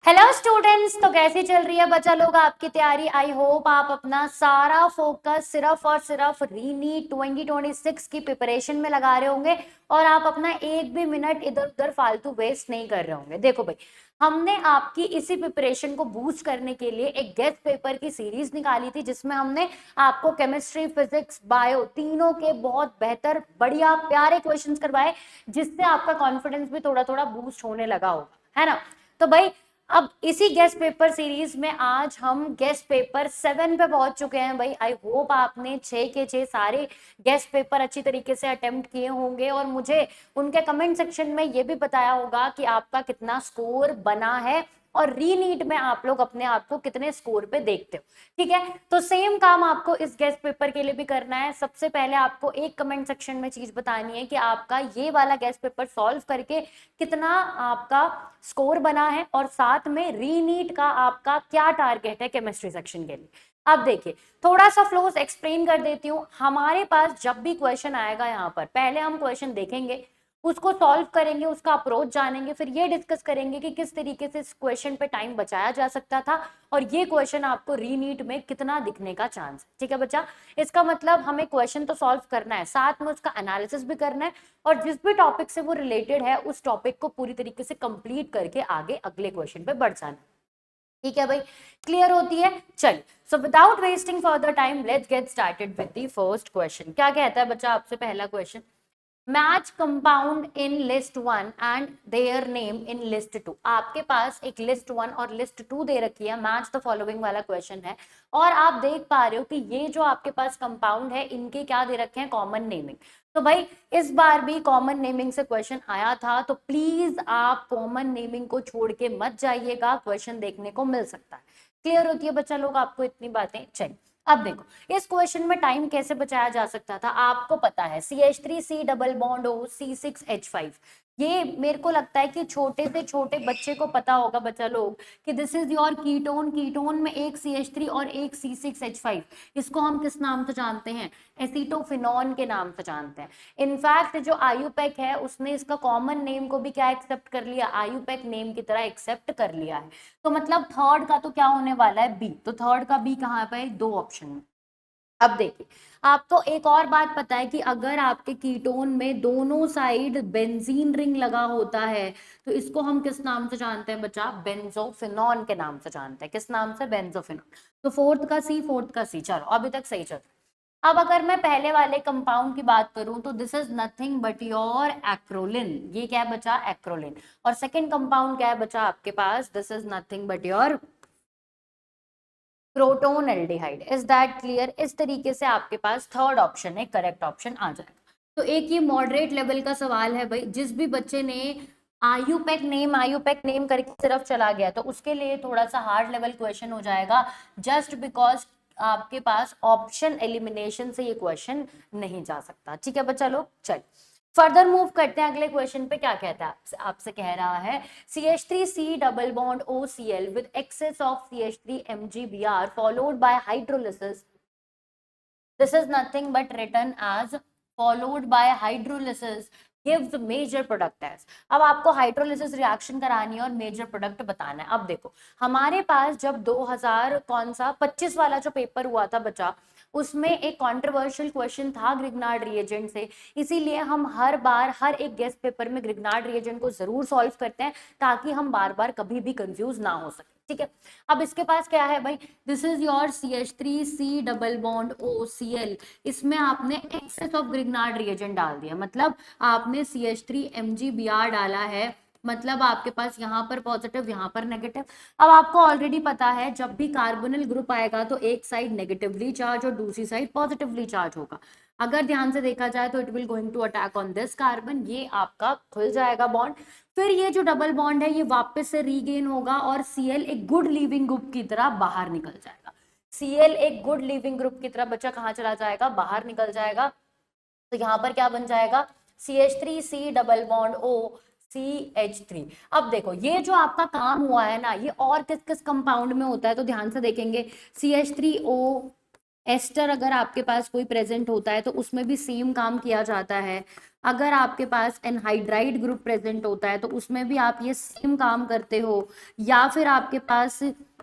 Hello students, तो कैसी चल रही है बच्चा लोग आपकी तैयारी। आई होप आप अपना सारा फोकस सिर्फ और सिर्फ रीनीट 2026 की प्रिपरेशन में लगा रहे होंगे और आप अपना एक भी मिनट इधर उधर फालतू वेस्ट नहीं कर रहे होंगे। देखो भाई, हमने आपकी इसी प्रिपरेशन को बूस्ट करने के लिए एक गेस्ट पेपर की सीरीज निकाली थी जिसमें हमने आपको केमिस्ट्री, फिजिक्स, बायो तीनों के बहुत बेहतर, बढ़िया, प्यारे क्वेश्चंस करवाए जिससे आपका कॉन्फिडेंस भी थोड़ा थोड़ा बूस्ट होने लगा होगा, है ना। तो भाई, अब इसी गेस्ट पेपर सीरीज में आज हम गेस्ट पेपर 7 पे पहुंच चुके हैं। भाई आई होप आपने 6 के 6 सारे गेस्ट पेपर अच्छी तरीके से अटेम्प्ट किए होंगे और मुझे उनके कमेंट सेक्शन में ये भी बताया होगा कि आपका कितना स्कोर बना है और रीनीट में आप लोग अपने आप को कितने स्कोर पे देखते हो। ठीक है, तो सेम काम आपको इस गेस्ट पेपर के लिए भी करना है। सबसे पहले आपको एक कमेंट सेक्शन में चीज बतानी है कि आपका ये वाला गेस्ट पेपर सॉल्व करके कितना आपका स्कोर बना है और साथ में रीनीट का आपका क्या टारगेट है केमिस्ट्री सेक्शन के लिए। अब देखिए, थोड़ा सा फ्लोस एक्सप्लेन कर देती हूँ। हमारे पास जब भी क्वेश्चन आएगा, यहाँ पर पहले हम क्वेश्चन देखेंगे, उसको सॉल्व करेंगे, उसका अप्रोच जानेंगे, फिर ये डिस्कस करेंगे कि किस तरीके से इस क्वेश्चन पे टाइम बचाया जा सकता था और ये क्वेश्चन आपको रीनीट में कितना दिखने का चांस है। ठीक है बच्चा, इसका मतलब हमें क्वेश्चन तो सॉल्व करना है, साथ में उसका एनालिसिस भी करना है और जिस भी टॉपिक से वो रिलेटेड है उस टॉपिक को पूरी तरीके से कंप्लीट करके आगे अगले क्वेश्चन पे बढ़ जाना। ठीक है भाई, क्लियर होती है। चलिए, so without wasting further time let's get started with the first question. क्या कहता है बच्चा आपसे पहला question, match compound in list 1 and their name in list 2। आपके पास एक लिस्ट 1 और लिस्ट 2 दे रखी है, मैच द फॉलोइंग वाला क्वेश्चन है और आप देख पा रहे हो कि ये जो आपके पास कंपाउंड है इनके क्या दे रखे हैं, कॉमन नेमिंग। तो भाई इस बार भी कॉमन नेमिंग से क्वेश्चन आया था, तो प्लीज आप कॉमन नेमिंग को छोड़ के मत जाइएगा, क्वेश्चन देखने को मिल सकता है। क्लियर होती है बच्चा लोग आपको इतनी बातें। चलिए अब देखो, इस क्वेश्चन में टाइम कैसे बचाया जा सकता था। आपको पता है CH3C double bond O C6H5, ये मेरे को लगता है कि छोटे से छोटे बच्चे को पता होगा बच्चा लोग कि this is your ketone. Ketone में एक CH3 और एक C6H5, इसको हम किस नाम से जानते हैं, एसीटोफिनॉन के नाम से जानते हैं। इनफैक्ट जो आयुपेक है उसने इसका कॉमन नेम को भी क्या एक्सेप्ट कर लिया, आयुपेक नेम की तरह एक्सेप्ट कर लिया है। तो मतलब थर्ड का तो क्या होने वाला है, बी। तो थर्ड का बी कहाँ पे, दो ऑप्शन में। अब देखिए, आपको एक और बात पता है कि अगर आपके कीटोन में दोनों साइड बेंजीन रिंग लगा होता है तो इसको हम किस नाम से जानते हैं बच्चा, बेंजोफिनॉन के नाम से जानते हैं। किस नाम से, बेंजोफिनॉन। तो फोर्थ का सी, फोर्थ का सी, चलो अभी तक सही चल रहा है। अब अगर मैं पहले वाले कंपाउंड की बात करूं तो this is nothing but your acrolein. ये क्या है बचा, एक्रोलिन। और सेकंड कंपाउंड क्या है बचा आपके पास, this is nothing but your proton aldehyde. Is that clear. इस तरीके से आपके पास थर्ड ऑप्शन है, करेक्ट ऑप्शन आ जाएगा। तो एक ये मॉडरेट लेवल का सवाल है भाई, जिस भी बच्चे ने आयुपेक नेम करके सिर्फ चला गया तो उसके लिए थोड़ा सा हार्ड लेवल क्वेश्चन हो जाएगा, जस्ट बिकॉज आपके पास ऑप्शन एलिमिनेशन से ये क्वेश्चन नहीं जा सकता। ठीक है बच्चा लोग, चल फर्दर मूव करते हैं अगले क्वेश्चन पे। क्या कहता है आपसे कह रहा है CH3C double bond OCl with excess of CH3 MgBr followed by hydrolysis. This is nothing but written as followed by hydrolysis gives major product as। अब आपको हाइड्रोलिसिस रिएक्शन करानी है और मेजर प्रोडक्ट बताना है। अब देखो, हमारे पास जब 2000 कौन सा 25 वाला जो पेपर हुआ था बच्चा, उसमें एक कंट्रोवर्शियल क्वेश्चन था ग्रिग्नार्ड रिएजेंट से, इसीलिए हम हर बार हर एक गेस्ट पेपर में ग्रिग्नार्ड रिएजेंट को जरूर सॉल्व करते हैं ताकि हम बार बार कभी भी कंफ्यूज ना हो सके। ठीक है, अब इसके पास क्या है भाई, this is your CH3C double bond OCl। इसमें आपने एक्सेस ऑफ ग्रिग्नार्ड रिएजेंट डाल दिया, मतलब आपने CH3 MgBr डाला है, मतलब आपके पास यहाँ पर पॉजिटिव यहाँ पर नेगेटिव। अब आपको ऑलरेडी पता है जब भी कार्बोनिल ग्रुप आएगा तो एक साइड नेगेटिवली चार्ज और दूसरी साइड पॉजिटिवली चार्ज होगा। अगर ध्यान से देखा जाए तो it will going to attack on this carbon, ये आपका खुल जाएगा बॉन्ड। फिर ये जो डबल बॉन्ड है ये वापस से रीगेन होगा और Cl एक गुड लिविंग ग्रुप की तरह बाहर निकल जाएगा। Cl एक गुड लिविंग ग्रुप की तरह बच्चा कहाँ चला जाएगा, बाहर निकल जाएगा। तो यहाँ पर क्या बन जाएगा, CH3C double bond O CH3। अब देखो ये जो आपका काम हुआ है ना, ये और किस किस कंपाउंड में होता है तो ध्यान से देखेंगे, CH3O एस्टर अगर आपके पास कोई प्रेजेंट होता है तो उसमें भी सेम काम किया जाता है। अगर आपके पास एनहाइड्राइड ग्रुप प्रेजेंट होता है तो उसमें भी आप ये सेम काम करते हो। या फिर आपके पास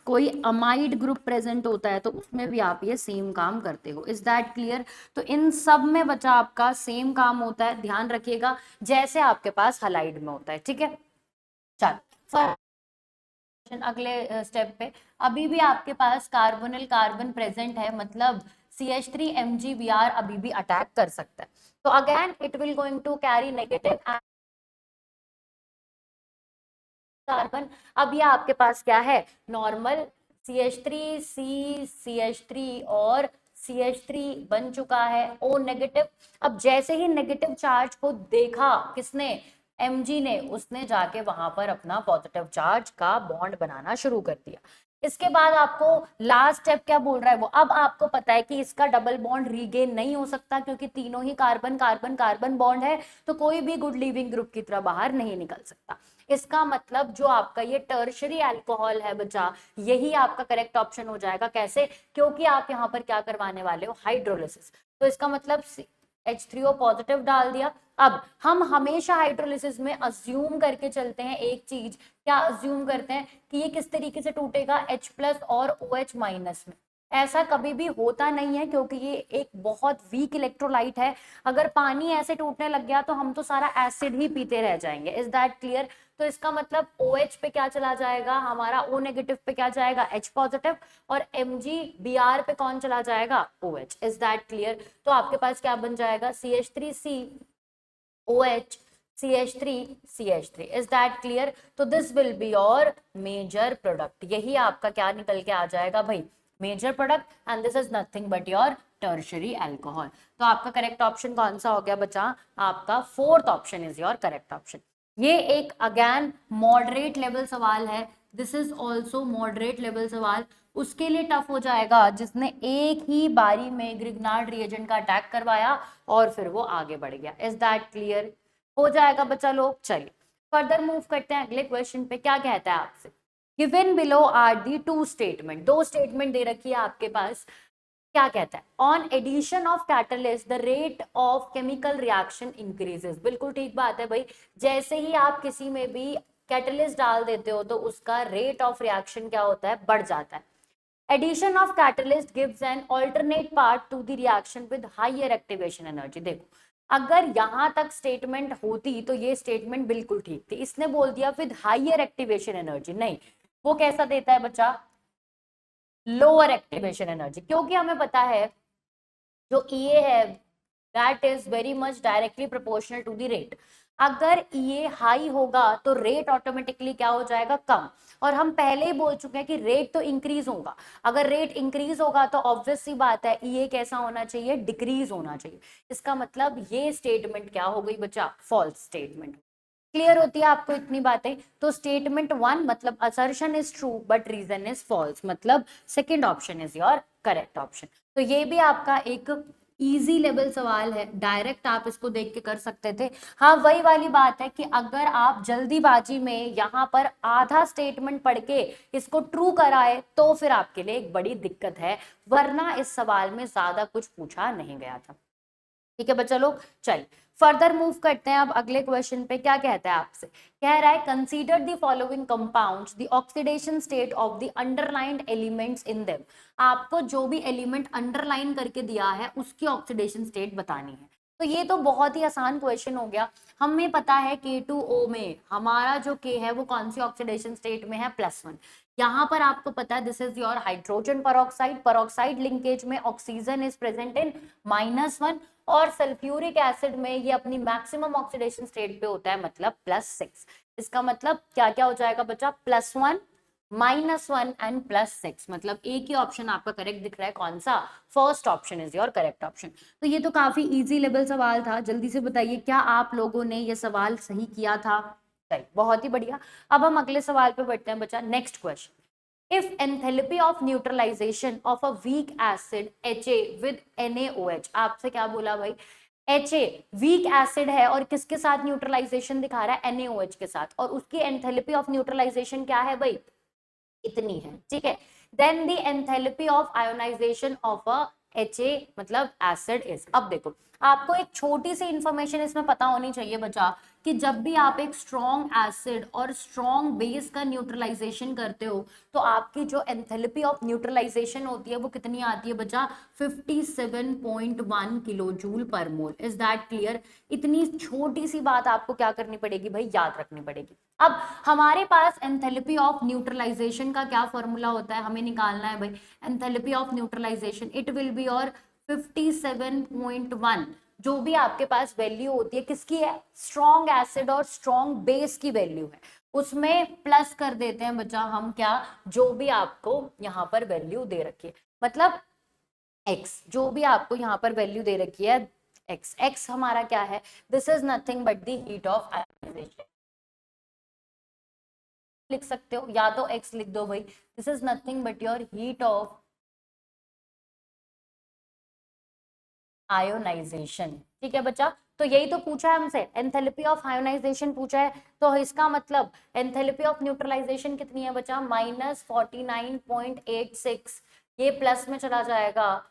कोई अमाइड ग्रुप प्रेजेंट होता है तो उसमें भी आप ये सेम काम करते हो। Is that clear? तो इन सब में बच्चा आपका सेम काम होता है, ध्यान रखिएगा, जैसे आपके पास हलाइड में होता है। ठीक है, चल अगले स्टेप पे। अभी भी आपके पास कार्बोनिल कार्बन प्रेजेंट है, मतलब CH3 MgBr अभी भी अटैक कर सकता है। तो again it will going to carry negative carbon. अब ये आपके पास क्या है, नॉर्मल CH3 CH3 और CH3 बन चुका है O नेगेटिव। अब जैसे ही नेगेटिव चार्ज को देखा किसने, Mg ने, उसने जाके वहां पर अपना पॉजिटिव चार्ज का बॉन्ड बनाना शुरू कर दिया। इसके बाद आपको लास्ट स्टेप क्या बोल रहा है वो, अब आपको पता है कि इसका डबल बॉन्ड रीगेन नहीं हो सकता क्योंकि तीनों ही कार्बन कार्बन कार्बन बॉन्ड है, तो कोई भी गुड लिविंग ग्रुप की तरह बाहर नहीं निकल सकता। इसका मतलब जो आपका ये टर्शरी अल्कोहल है बच्चा, यही आपका करेक्ट ऑप्शन हो जाएगा। कैसे? क्योंकि आप यहाँ पर क्या करवाने वाले हो, हाइड्रोलिसिस। तो इसका मतलब H3O पॉजिटिव डाल दिया। अब हम हमेशा हाइड्रोलिसिस में अज्यूम करके चलते हैं एक चीज, क्या अज्यूम करते हैं कि ये किस तरीके से टूटेगा, H+ और OH- में। ऐसा कभी भी होता नहीं है क्योंकि ये एक बहुत वीक इलेक्ट्रोलाइट है। अगर पानी ऐसे टूटने लग गया तो हम तो सारा एसिड ही पीते रह जाएंगे। Is that clear? तो इसका मतलब OH पे क्या चला जाएगा हमारा, O नेगेटिव पे क्या जाएगा, H पॉजिटिव, और MgBr पे कौन चला जाएगा, OH। Is that clear? तो आपके पास क्या बन जाएगा, CH3COH CH3CH3। Is that clear? तो this will be your major product. यही आपका क्या निकल के आ जाएगा भाई, major product, and this is nothing but your tertiary alcohol. तो आपका करेक्ट ऑप्शन कौन सा हो गया बच्चा, आपका fourth option is your correct option. ये एक अगेन मॉडरेट लेवल सवाल है, this is also moderate level सवाल। उसके लिए टफ हो जाएगा जिसने एक ही बारी में ग्रिग्नार्ड रिएजेंट का अटैक करवाया और फिर वो आगे बढ़ गया। Is that clear? हो जाएगा बच्चा लोग। चलिए फर्दर मूव करते हैं अगले क्वेश्चन पे। क्या कहता है आपसे, given below are the two statement, दो स्टेटमेंट दे रखी है आपके पास। क्या कहता है, on addition of catalyst the rate of chemical reaction increases. बिल्कुल ठीक बात है भाई, जैसे ही आप किसी में भी कैटलिस्ट डाल देते हो तो उसका रेट ऑफ रिएक्शन क्या होता है, बढ़ जाता है। Addition of catalyst gives an alternate part to the reaction with higher activation energy. देखो अगर यहां तक स्टेटमेंट होती तो ये स्टेटमेंट बिल्कुल ठीक थी, इसने बोल दिया विद हायर एक्टिवेशन एनर्जी, नहीं, वो कैसा देता है बच्चा, लोअर एक्टिवेशन एनर्जी। क्योंकि हमें पता है जो EA है that is very much directly proportional to the rate. अगर EA हाई होगा तो रेट ऑटोमेटिकली क्या हो जाएगा, कम। और हम पहले ही बोल चुके हैं कि रेट तो इंक्रीज होगा, अगर रेट इंक्रीज होगा तो ऑब्वियस सी बात है EA कैसा होना चाहिए, डिक्रीज होना चाहिए। इसका मतलब ये स्टेटमेंट क्या हो गई बच्चा, फॉल्स स्टेटमेंट। क्लियर होती है आपको इतनी बातें? तो स्टेटमेंट 1 मतलब assertion is true but reason is false, मतलब second option is your correct option. तो ये भी आपका एक इजी लेवल सवाल है, डायरेक्ट आप इसको देख के कर सकते थे। हाँ वही वाली बात है कि अगर आप जल्दीबाजी में यहाँ पर आधा स्टेटमेंट पढ़ के इसको ट्रू कराए तो फिर आपके लिए एक बड़ी दिक्कत है, वरना इस सवाल में ज्यादा कुछ पूछा नहीं गया था। ठीक है बच्चा लोग, चलिए फर्दर मूव करते हैं अब अगले क्वेश्चन पे। क्या कहता है आपसे, कह रहा है consider the following compounds the oxidation state of the underlined elements in them. आपको जो भी एलिमेंट अंडरलाइन करके दिया है उसकी ऑक्सीडेशन स्टेट बतानी है। तो ये तो बहुत ही आसान क्वेश्चन हो गया। हमें पता है K2O में हमारा जो K है वो कौन सी ऑक्सीडेशन स्टेट में है, +1। यहाँ पर आपको पता है this is your hydrogen peroxide, peroxide linkage में ऑक्सीजन इज प्रेजेंट इन -1, और सल्फ्यूरिक एसिड में ये अपनी मैक्सिमम ऑक्सीडेशन स्टेट पे होता है, मतलब +6। इसका मतलब क्या क्या हो जाएगा बच्चा, +1 -1 एंड +6, मतलब एक ही ऑप्शन आपका करेक्ट दिख रहा है, कौन सा, first option is your correct option. तो ये तो काफी इजी लेवल सवाल था। जल्दी से बताइए क्या आप लोगों ने ये सवाल सही किया था? चलिए बहुत ही बढ़िया। अब हम अगले सवाल पे बढ़ते हैं बच्चा, next question. If enthalpy of neutralization of a weak acid HA with NaOH, आपसे क्या बोला भाई, HA वीक एसिड है और किसके साथ न्यूट्रलाइजेशन दिखा रहा है, NaOH के साथ, और उसकी एंथैल्पी ऑफ न्यूट्रलाइजेशन क्या है भाई, इतनी है, ठीक है। Then the enthalpy of ionization of a Ha मतलब एसिड इज। अब देखो आपको एक छोटी सी इंफॉर्मेशन इसमें पता होनी चाहिए बच्चा कि जब भी आप एक स्ट्रॉन्ग एसिड और स्ट्रॉन्ग बेस का न्यूट्रलाइजेशन करते हो तो आपकी जो एंथैल्पी ऑफ न्यूट्रलाइजेशन होती है वो कितनी आती है बच्चा 57.1 किलो जूल पर मोल। Is that clear? इतनी छोटी सी बात आपको क्या करनी पड़ेगी भाई, याद रखनी पड़ेगी। अब हमारे पास एंथैल्पी ऑफ न्यूट्रलाइजेशन का क्या फॉर्मूला होता है, हमें निकालना है भाई enthalpy of neutralization. It will be और 57.1 जो भी आपके पास वैल्यू होती है किसकी है, स्ट्रॉन्ग एसिड और स्ट्रॉन्ग बेस की वैल्यू है, उसमें प्लस कर देते हैं बच्चा हम क्या, जो भी आपको यहाँ पर वैल्यू दे रखी है, मतलब x, जो भी आपको यहाँ पर वैल्यू दे रखी है x, x हमारा क्या है, this is nothing but the heat of ionization. लिख सकते हो या तो x लिख दो भाई, this is nothing but your heat of ionization. ठीक है बच्चा, तो यही तो पूछा है हमसे, एंथैल्पी ऑफ आयोनाइजेशन पूछा है, तो इसका मतलब एंथैल्पी ऑफ न्यूट्रलाइजेशन कितनी है बच्चा, -49.86, ये प्लस में चला जाएगा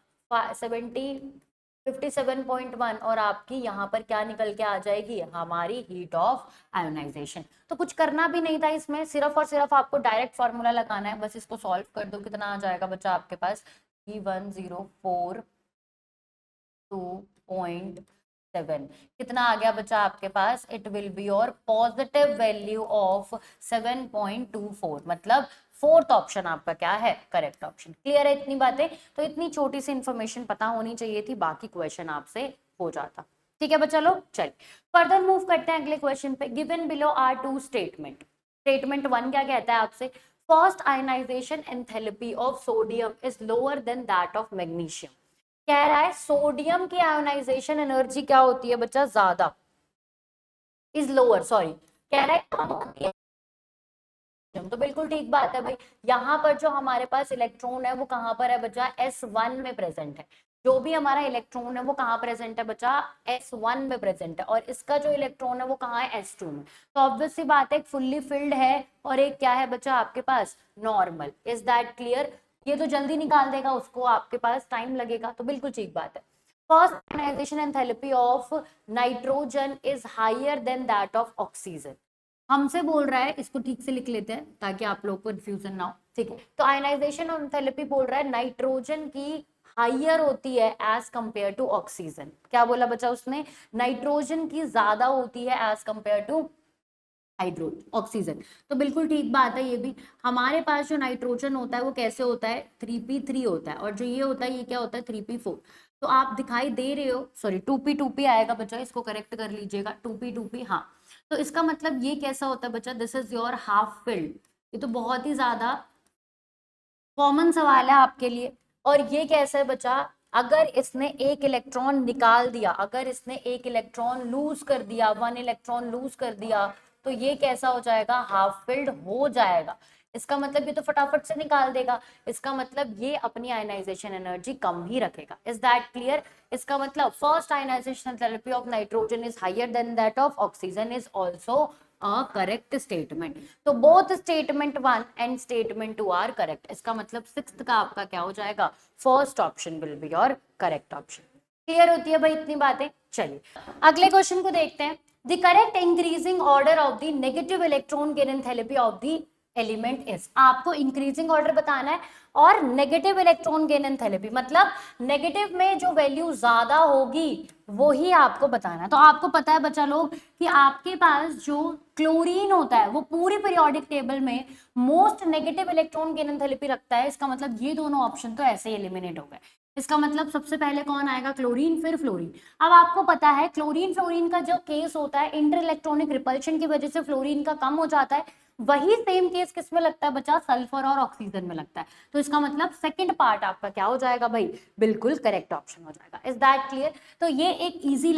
57.1 और आपकी यहाँ पर क्या निकल के आ जाएगी, हमारी हीट ऑफ आयोनाइजेशन। तो कुछ करना भी नहीं था इसमें, सिर्फ और सिर्फ आपको डायरेक्ट फॉर्मूला लगाना है, बस इसको सॉल्व कर दो, कितना आ जाएगा बच्चा आपके पास 3104.7, कितना आ गया बच्चा आपके पास, it will be your positive value of 7.24, मतलब फोर्थ ऑप्शन आपका क्या है, करेक्ट ऑप्शन। क्लियर है इतनी बातें? तो इतनी छोटी सी इंफॉर्मेशन पता होनी चाहिए थी, बाकी क्वेश्चन आपसे हो जाता। ठीक है बच्चा लोग, चलिए फर्दर मूव करते हैं अगले क्वेश्चन पे। Given below are two statement. Statement 1 क्या कहता है आपसे, first ionization enthalpy of sodium is lower than that of magnesium. कह रहा है सोडियम की आयोनाइजेशन एनर्जी क्या होती है बच्चा, ज्यादा, इज लोअर, सॉरी कह रहा है कम होती है, तो बिल्कुल ठीक बात है भाई। यहाँ पर जो हमारे पास इलेक्ट्रॉन है वो कहाँ पर है बच्चा, S1 में प्रेजेंट है, जो भी हमारा इलेक्ट्रॉन है वो कहाँ प्रेजेंट है बच्चा, S1 में प्रेजेंट है, और इसका जो इलेक्ट्रॉन है वो कहाँ है, S2 में। तो ऑब्वियस सी बात है, एक फुल्ली फिल्ड है और एक क्या है बच्चा आपके पास, नॉर्मल। Is that clear? ये तो जल्दी निकाल देगा, उसको आपके पास टाइम लगेगा, तो बिल्कुल ठीक बात है। First ionization enthalpy of nitrogen is higher than that of oxygen. हमसे बोल रहा है, इसको ठीक से लिख लेते हैं ताकि आप लोग को कंफ्यूजन ना हो। ठीक है, तो आयनाइजेशन और एंथैल्पी बोल रहा है नाइट्रोजन की हायर होती है एज कंपेयर टू ऑक्सीजन। क्या बोला बच्चा उसने, नाइट्रोजन की ज्यादा होती है एज कंपेयर टू ऑक्सीजन। तो बिल्कुल ठीक बात है ये भी। हमारे पास जो नाइट्रोजन होता है वो कैसे होता है, 3p3 होता है, और जो ये होता है ये क्या होता है, 3p4। तो आप दिखाई दे रहे हो, सॉरी 2p आएगा बच्चा, इसको करेक्ट कर लीजिएगा, 2p, हाँ। तो इसका मतलब ये कैसा होता है बच्चा, this is your half filled. ये तो बहुत ही ज्यादा कॉमन सवाल है आपके लिए। और ये कैसा है बच्चा, अगर इसने एक इलेक्ट्रॉन निकाल दिया, अगर इसने एक इलेक्ट्रॉन लूज कर दिया, 1 इलेक्ट्रॉन लूज कर दिया, तो ये कैसा हो जाएगा, हाफ फिल्ड हो जाएगा। इसका मतलब ये तो फटाफट से निकाल देगा, इसका मतलब ये अपनी आयनाइजेशन एनर्जी कम ही रखेगा। Is that clear? इसका मतलब first ionization enthalpy of nitrogen is higher than that of oxygen is also a correct statement. तो both statement 1 and statement 2 are correct. इसका मतलब सिक्स्थ का आपका क्या हो जाएगा, first option will be your correct option. Clear होती है भाई इतनी बातें? चलिए अगले क्वेश्चन को देखते हैं। The correct increasing order of the negative electron gain enthalpy of the element is. आपको इंक्रीजिंग ऑर्डर बताना है और नेगेटिव इलेक्ट्रॉन गेन एंथैल्पी, मतलब नेगेटिव में जो वैल्यू ज्यादा होगी वो ही आपको बताना है। तो आपको पता है बच्चा लोग कि आपके पास जो क्लोरीन होता है वो पूरी पीरियोडिक टेबल में most negative electron gain enthalpy रखता है। इसका मतलब ये दोनों ऑप्शन तो ऐसे ही एलिमिनेट हो गए। इसका मतलब सबसे पहले कौन आएगा, क्लोरीन, फिर फ्लोरीन। अब आपको पता है क्लोरीन फ्लोरीन का जो केस होता है, इंटर इलेक्ट्रॉनिक रिपल्शन की वजह से फ्लोरीन का कम हो जाता है, वही सेम केस किस में लगता है बच्चा, सल्फर और ऑक्सीजन में लगता है। तो इसका मतलब सेकंड पार्ट आपका क्या हो जाएगा भाई, बिल्कुल करेक्ट ऑप्शन हो जाएगा। Is that clear? तो ये एक इजी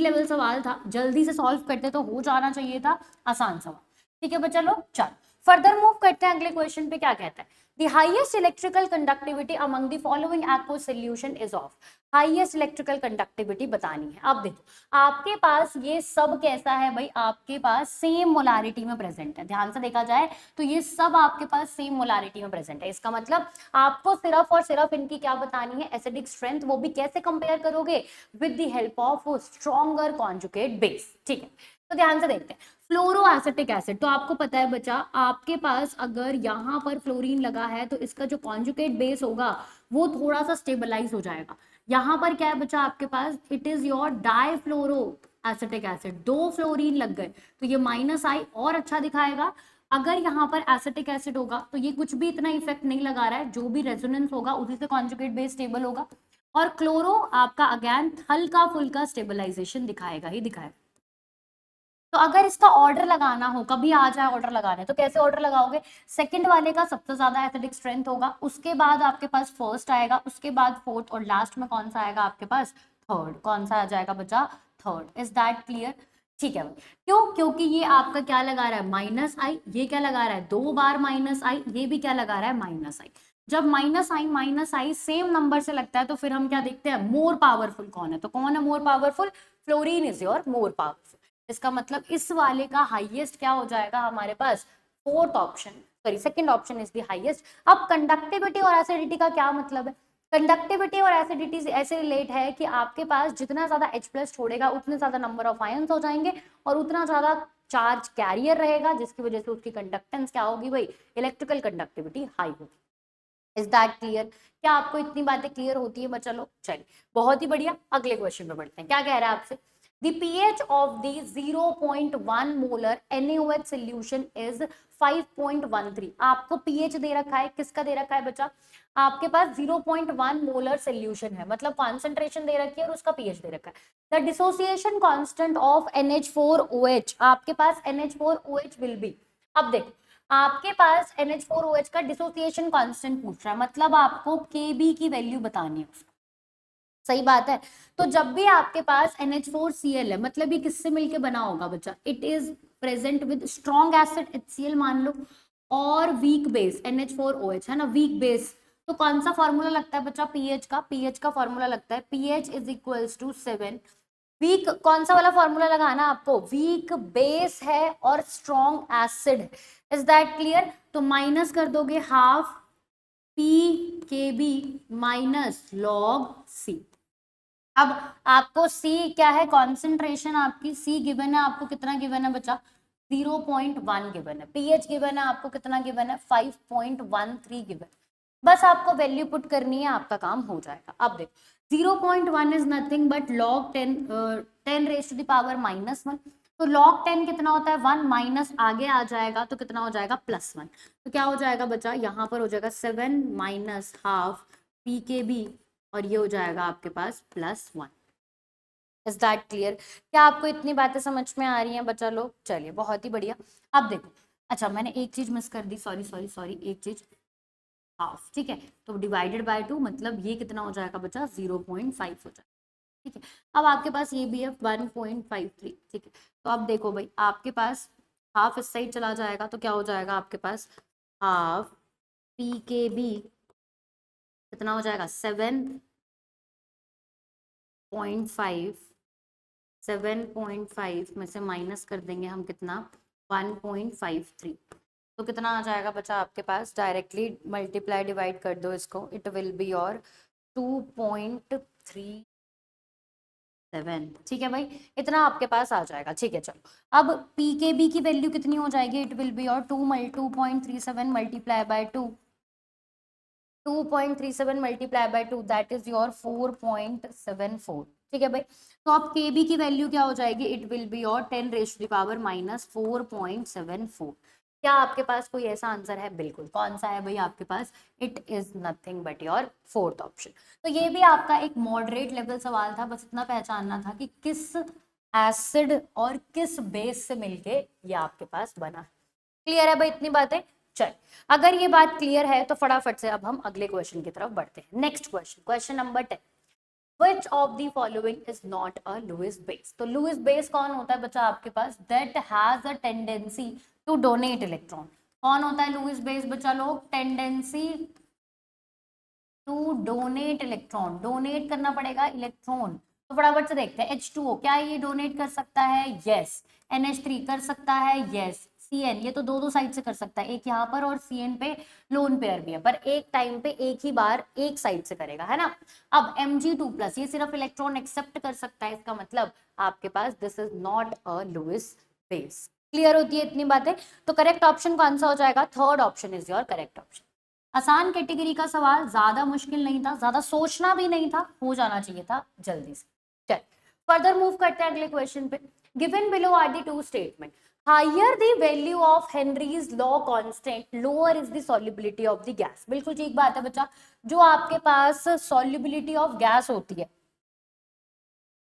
लेवल सवाल था, जल्दी से सॉल्व करते तो हो जाना चाहिए था आसान सवाल। ठीक है बच्चा लोग, चल फर्दर मूव करते हैं अगले क्वेश्चन पे, क्या कहता है, the highest electrical conductivity among the following aqueous solution is of, highest electrical conductivity बतानी है। अब देखो आपके पास ये सब कैसा है भाई, आपके पास सेम मोलारिटी में प्रेजेंट है, ध्यान से देखा जाए तो ये सब आपके पास सेम मोलारिटी में प्रेजेंट है। इसका मतलब आपको सिर्फ और सिर्फ इनकी क्या बतानी है, एसिडिक स्ट्रेंथ, वो भी कैसे कंपेयर करोगे, with the help of stronger conjugate base. ठीक है, तो ध्यान से देखते हैं फ्लोरो एसिटिक एसिड, तो आपको पता है बच्चा आपके पास अगर यहाँ पर फ्लोरीन लगा है तो इसका जो कॉन्जुगेट बेस होगा वो थोड़ा सा स्टेबलाइज हो जाएगा। यहाँ पर क्या है बच्चा आपके पास, it is your difluoro acetic acid, 2 fluorine लग गए तो ये माइनस आई और अच्छा दिखाएगा। अगर यहाँ पर एसिटिक एसिड होगा तो ये कुछ भी इतना इफेक्ट नहीं लगा रहा है, जो भी रेजोनेंस होगा उसी से कॉन्जुगेट बेस स्टेबल होगा। और क्लोरो आपका अगेन हल्का फुल्का स्टेबलाइजेशन दिखाएगा ही दिखाएगा। तो अगर इसका ऑर्डर लगाना हो, कभी आ जाए ऑर्डर लगाने, तो कैसे ऑर्डर लगाओगे, सेकंड वाले का सबसे ज्यादा एसिडिक स्ट्रेंथ होगा, उसके बाद आपके पास फर्स्ट आएगा, उसके बाद फोर्थ, और लास्ट में कौन सा आएगा आपके पास, थर्ड। कौन सा आ जाएगा बच्चा, थर्ड। Is that clear? ठीक है भाई, क्यों, क्योंकि ये आपका क्या लगा रहा है, माइनस आई, ये क्या लगा रहा है, 2 बार माइनस आई, ये भी क्या लगा रहा है, माइनस आई। जब माइनस आई सेम नंबर से लगता है तो फिर हम क्या देखते हैं, मोर पावरफुल कौन है, तो कौन है more powerful, fluorine is your more powerful. इसका मतलब इस वाले का हाईएस्ट क्या हो जाएगा हमारे पास, fourth option, sorry second option is the highest. अब कंडक्टिविटी और एसिडिटी का क्या मतलब है, कंडक्टिविटी और एसिडिटी ऐसे रिलेट है कि आपके पास जितना ज्यादा H+ छोड़ेगा उतने ज्यादा नंबर ऑफ आयंस हो जाएंगे और उतना ज्यादा चार्ज कैरियर रहेगा, जिसकी वजह से उसकी कंडक्टेंस क्या होगी भाई, इलेक्ट्रिकल कंडक्टिविटी हाई होगी। Is that clear? क्या आपको इतनी बातें क्लियर होती है बच्चा लोग? चलिए बहुत ही बढ़िया, अगले क्वेश्चन पे बढ़ते हैं। क्या कह रहा है आपसे, the pH of the 0.1 molar NaOH solution is 5.13। आपको pH दे रखा है, किसका दे रखा है बच्चा, आपके पास 0.1 मोलर सोल्यूशन है, मतलब कॉन्सेंट्रेशन दे रखी है और उसका pH दे रखा है। The dissociation constant of NH4OH, आपके पास NH4OH विल बी, अब देखो आपके पास NH4OH का डिसोसिएशन कांस्टेंट पूछ रहा है, मतलब आपको Kb की वैल्यू बतानी है उसको, सही बात है। तो जब भी आपके पास NH4Cl है, मतलब ये किससे मिलके बना होगा बच्चा, it is present with strong acid HCl मान लो, और वीक बेस NH4OH है ना, वीक बेस। तो कौन सा फॉर्मूला लगता है बच्चा, पीएच का, पीएच का फॉर्मूला लगता है pH is equals to 7। Weak कौन सा वाला फॉर्मूला लगाना आपको, वीक बेस है और strong acid. Is that clear? तो माइनस कर दोगे half PKb minus log C। अब आपको C क्या है, कॉन्सेंट्रेशन आपकी C गिवन है, आपको कितना गिवन है बच्चा, 0.1 गिवन है, पीएच गिवन है आपको कितना गिवन है, 5.13 गिवन। बस आपको वैल्यू पुट करनी है, आपका काम हो जाएगा। अब देखो 0.1 is nothing but log 10 raise to the power -1, तो log 10 कितना होता है, 1, माइनस आगे आ जाएगा तो कितना हो जाएगा, +1। तो क्या हो जाएगा बच्चा, यहाँ पर हो जाएगा 7 माइनस हाफ PKb, और ये हो जाएगा आपके पास +1। Is that clear? क्या आपको इतनी बातें समझ में आ रही हैं बच्चा लोग? चलिए बहुत ही बढ़िया। अब देखो, अच्छा मैंने एक चीज मिस कर दी, सॉरी एक चीज, हाफ, ठीक है, तो डिवाइडेड बाय 2, मतलब ये कितना हो जाएगा बच्चा, 0.5 हो जाएगा। ठीक है, अब आपके पास ये भी है 1.53। ठीक है, तो अब देखो भाई आपके पास हाफ इस साइड चला जाएगा तो क्या हो जाएगा आपके पास, हाफ PKb कितना हो जाएगा, 7.5 में से माइनस कर देंगे हम कितना, 1.53। तो कितना आ जाएगा बच्चा आपके पास, डायरेक्टली मल्टीप्लाई डिवाइड कर दो इसको, इट विल बी योर 2.37। ठीक है भाई, इतना आपके पास आ जाएगा। ठीक है चलो, अब PKb की वैल्यू कितनी हो जाएगी, it will be your 2.37 multiply by 2, 2.37 multiply by 2 that is your 4.74। ठीक है भाई, तो अब Kb की वैल्यू क्या हो जाएगी, it will be your 10 raise to the power -4.74। क्या आपके पास कोई ऐसा आंसर है, बिल्कुल। कौन सा है भाई आपके पास, it is nothing but your fourth option. तो ये भी आपका एक मॉडरेट लेवल सवाल था, बस इतना पहचानना था कि किस एसिड और किस बेस से मिलके ये आपके पास बना है। क्लियर है भाई इतनी बातें? चल, अगर ये बात क्लियर है तो फटाफट से अब हम अगले क्वेश्चन की तरफ बढ़ते हैं। Next question, question number 10, Which of the following is not a Lewis base? तो Lewis base कौन होता है बच्चा आपके पास, that has a tendency to donate electron। कौन होता है लुईस बेस बच्चा लोग? Tendency to donate electron, donate करना पड़ेगा इलेक्ट्रॉन। तो फटाफट से देखते हैं H2O, क्या ये डोनेट कर सकता है? यस। NH3 कर सकता है? यस। Cn, ये तो दो दो साइड से कर सकता है, एक यहाँ पर और Cn पे लोन पेयर भी है, पर एक टाइम पे एक ही बार एक साइड से करेगा, है ना। अब Mg2+, ये सिर्फ इलेक्ट्रॉन एक्सेप्ट कर सकता है, इसका मतलब आपके पास this is not a Lewis base. Clear होती है इतनी बातें? तो करेक्ट ऑप्शन कौन सा हो जाएगा? Third option is your correct option. आसान कैटेगरी का सवाल, ज्यादा मुश्किल नहीं था, ज्यादा सोचना भी नहीं था, हो जाना चाहिए था जल्दी से। चल फर्दर मूव करते हैं अगले क्वेश्चन पे। Given below are the two statement, higher the value of Henry's law constant lower is the solubility of the gas. बिल्कुल ठीक बात है बच्चा, जो आपके पास सॉल्युबिलिटी ऑफ गैस होती है,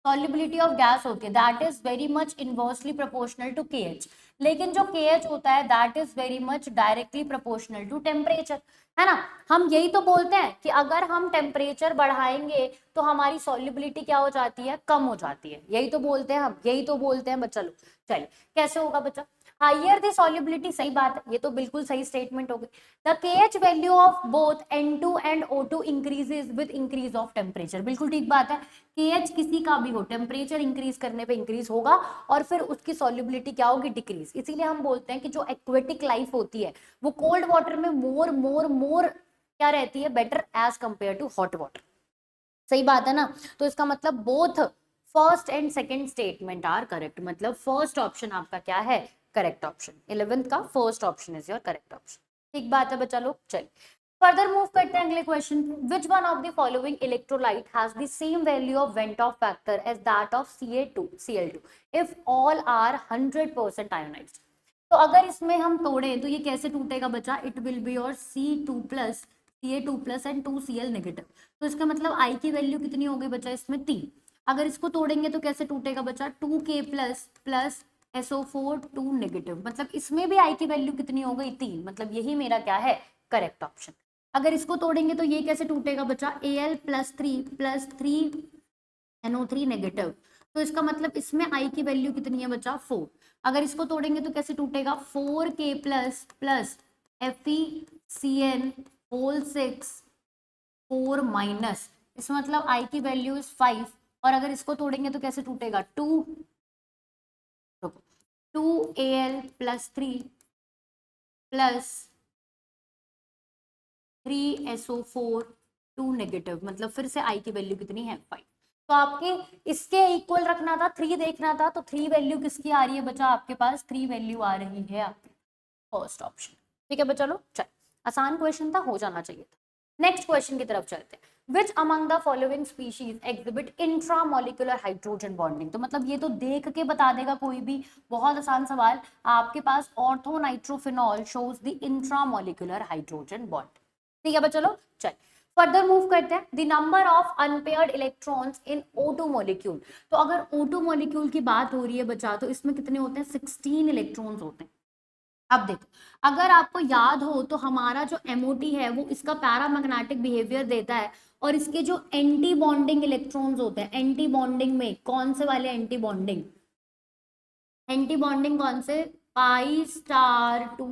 सॉल्युबिलिटी ऑफ गैस होती है, that is very much inversely proportional to KH। लेकिन जो KH होता है that is very much directly proportional to temperature, है ना। हम यही तो बोलते हैं कि अगर हम टेम्परेचर बढ़ाएंगे तो हमारी सॉल्युबिलिटी क्या हो जाती है? कम हो जाती है। यही तो बोलते हैं हम, यही तो बोलते हैं बच्चा लोग। चलिए कैसे होगा बच्चा? हायर द सॉल्युबिलिटी, सही बात है, ये तो बिल्कुल सही स्टेटमेंट होगी। The KH value of both N2 and O2 increases with increase of temperature. बिल्कुल ठीक बात है, KH किसी का भी हो, टेम्परेचर इंक्रीज करने पे इंक्रीज होगा और फिर उसकी सॉल्युबिलिटी क्या होगी? डिक्रीज। इसीलिए हम बोलते हैं कि जो एक्वेटिक लाइफ होती है वो कोल्ड वाटर में मोर मोर मोर क्या रहती है? Better as compare to hot water. सही बात है ना। तो इसका मतलब both first and second statement are correct, मतलब फर्स्ट ऑप्शन आपका क्या है? Correct option. 11th का first option is your correct option. ठीक बात है बच्चा लोग। चलिए फर्दर मूव करते हैं अगले क्वेश्चन पे। Which one of the following electrolyte has the same value of van't Hoff factor as that of Cl2 if all are 100% ionized. तो अगर इसमें हम तोड़े तो ये कैसे टूटेगा बच्चा? It will be your C2+ Ca2+ and 2Cl negative. तो इसका मतलब I की वैल्यू कितनी हो गई बच्चा? इसमें 3। अगर इसको तोड़ेंगे तो कैसे टूटेगा बच्चा? 2K+ SO4 2 नेगेटिव, मतलब इसमें भी I की वैल्यू कितनी हो गई? 3। मतलब यही मेरा क्या है? Correct option. अगर इसको तोड़ेंगे तो ये कैसे टूटेगा बच्चा? Al+3 NO3 negative. तो इसका मतलब इसमें I की वैल्यू कितनी है बच्चा? 4। अगर इसको तोड़ेंगे तो कैसे टूटेगा? 4K+ FeCN होल 6 4 माइनस, इसमें मतलब I की वैल्यू इज 5। और अगर इसको तोड़ेंगे तो कैसे टूटेगा? 2Al+3 प्लस 3SO4 2 नेगेटिव, मतलब फिर से I की वैल्यू कितनी है? 5। तो आपके इसके इक्वल रखना था, 3 देखना था, तो 3 वैल्यू किसकी आ रही है बच्चा? आपके पास 3 वैल्यू आ रही है आपके फर्स्ट ऑप्शन। ठीक है बच्चा लोग। चल आसान क्वेश्चन था, हो जाना चाहिए था। नेक्स्ट क्वेश्चन की तरफ चलते हैं। Which among the following species exhibit intramolecular hydrogen bonding. तो मतलब ये तो देख के बता देगा कोई भी, बहुत आसान सवाल। आपके पास ortho nitrophenol shows the intramolecular hydrogen bond. ठीक है बच्चा लोग। चल फर्दर मूव करते हैं। The number of unpaired electrons in O2 molecule. तो अगर O2 मॉलिक्यूल की बात हो रही है बच्चा, तो इसमें कितने होते हैं? 16 इलेक्ट्रॉन्स होते हैं। अब देखो, अगर आपको याद हो तो हमारा जो MOT है वो इसका पैरामैग्नेटिक बिहेवियर देता है, और इसके जो एंटी बॉन्डिंग इलेक्ट्रॉन्स होते हैं, एंटी बॉन्डिंग में कौन से वाले एंटी बॉन्डिंग? एंटी बॉन्डिंग कौन से? π*2px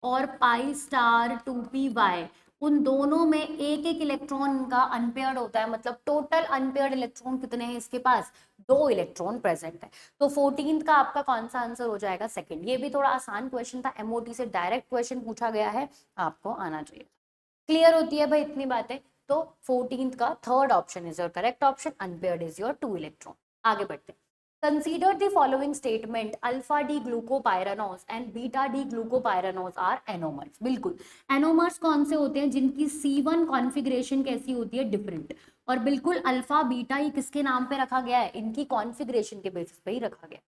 और π*2py, उन दोनों में एक एक इलेक्ट्रॉन का अनपेयर्ड होता है। मतलब टोटल अनपेयर्ड इलेक्ट्रॉन कितने हैं इसके पास? 2 इलेक्ट्रॉन प्रेजेंट है। तो 14th का आपका कौन सा आंसर हो जाएगा? सेकंड। ये भी थोड़ा आसान क्वेश्चन था, MOT से डायरेक्ट क्वेश्चन पूछा गया है, आपको आना चाहिए। क्लियर होती है भाई इतनी बातें? तो 14th का third option is your correct option, unpaired is your 2 electron. आगे बढ़ते हैं। Consider the following statement: alpha D glucopyranose and beta D glucopyranose are anomers। बिल्कुल, एनोमर्स कौन से होते हैं? जिनकी C1 कॉन्फ़िगरेशन कैसी होती है? डिफरेंट। और बिल्कुल अल्फा बीटा ये किसके नाम पे रखा गया है? इनकी कॉन्फ़िगरेशन के बेसिस पे ही रखा गया।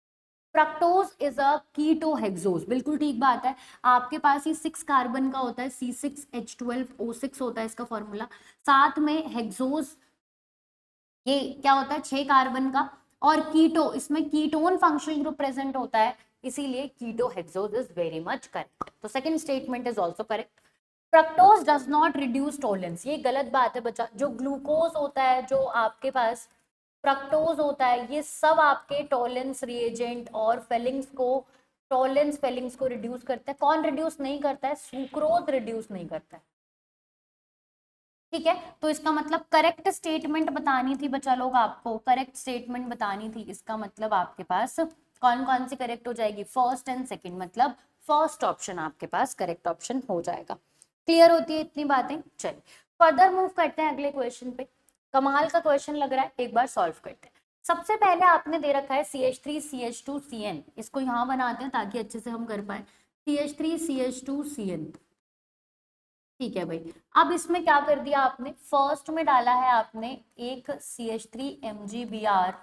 Fructose is a ketohexose. बिल्कुल ठीक बात है, आपके पास ये 6 कार्बन का होता है, C6H12O6 होता है इसका फॉर्मूला। साथ में हेक्सोज ये क्या होता है? 6 कार्बन का। और कीटो, इसमें कीटोन फंक्शनल ग्रुप प्रेजेंट होता है, इसीलिए कीटोहेक्सोज इज वेरी मच करेक्ट। तो second statement is also correct. Fructose does not reduce tolerance, ये गलत बात है बच्चा। जो ग्लूकोज होता है, जो आपके पास फ्रक्टोज होता है, ये सब आपके टॉलरेंस रिएजेंट और फेलिंग्स को टॉलन स्पेलिंग्स को रिड्यूस करता है। कौन रिड्यूस नहीं करता है? सुक्रोज रिड्यूस नहीं करता है। ठीक है, तो इसका मतलब करेक्ट स्टेटमेंट बतानी थी बच्चा लोग, आपको करेक्ट स्टेटमेंट बतानी थी। इसका मतलब आपके पास कौन कौन सी करेक्ट हो जाएगी? फर्स्ट एंड सेकंड, मतलब फर्स्ट ऑप्शन आपके पास करेक्ट ऑप्शन हो जाएगा। क्लियर होती है इतनी बातें? चलिए फर्दर मूव करते हैं अगले क्वेश्चन पे। कमाल का क्वेश्चन लग रहा है, एक बार सॉल्व करते हैं। सबसे पहले आपने दे रखा है CH3 CH2 CN, इसको यहाँ बनाते हैं ताकि अच्छे से हम कर पाए। CH3 CH2 CN, ठीक है भाई। अब इसमें क्या कर दिया आपने? फर्स्ट में डाला है आपने एक CH3 MgBr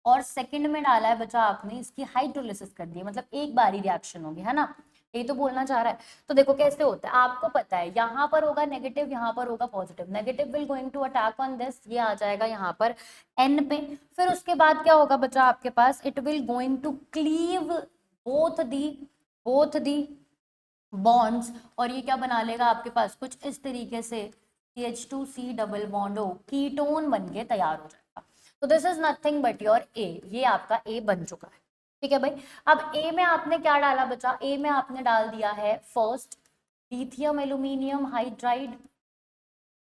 और सेकंड में डाला है बच्चा आपने इसकी हाइड्रोलिसिस कर दी, मतलब एक बारी रिएक्शन होगी, है ना? ये तो बोलना चाह रहा है। तो देखो कैसे होता है, आपको पता है यहाँ पर होगा नेगेटिव, यहाँ पर होगा positive. Negative will going to attack on this, ये आ जाएगा यहाँ पर N पे। फिर उसके बाद क्या होगा बच्चा आपके पास? It will going to cleave both the bonds, और ये क्या बना लेगा आपके पास? कुछ इस तरीके से CH2C डबल बॉन्ड हो, कीटोन बन के तैयार हो जाएगा। तो this is nothing but your A, ये आपका A बन चुका है। ठीक है भाई। अब A में आपने क्या डाला बचा? A में आपने डाल दिया है फर्स्ट लिथियम एल्यूमिनियम हाइड्राइड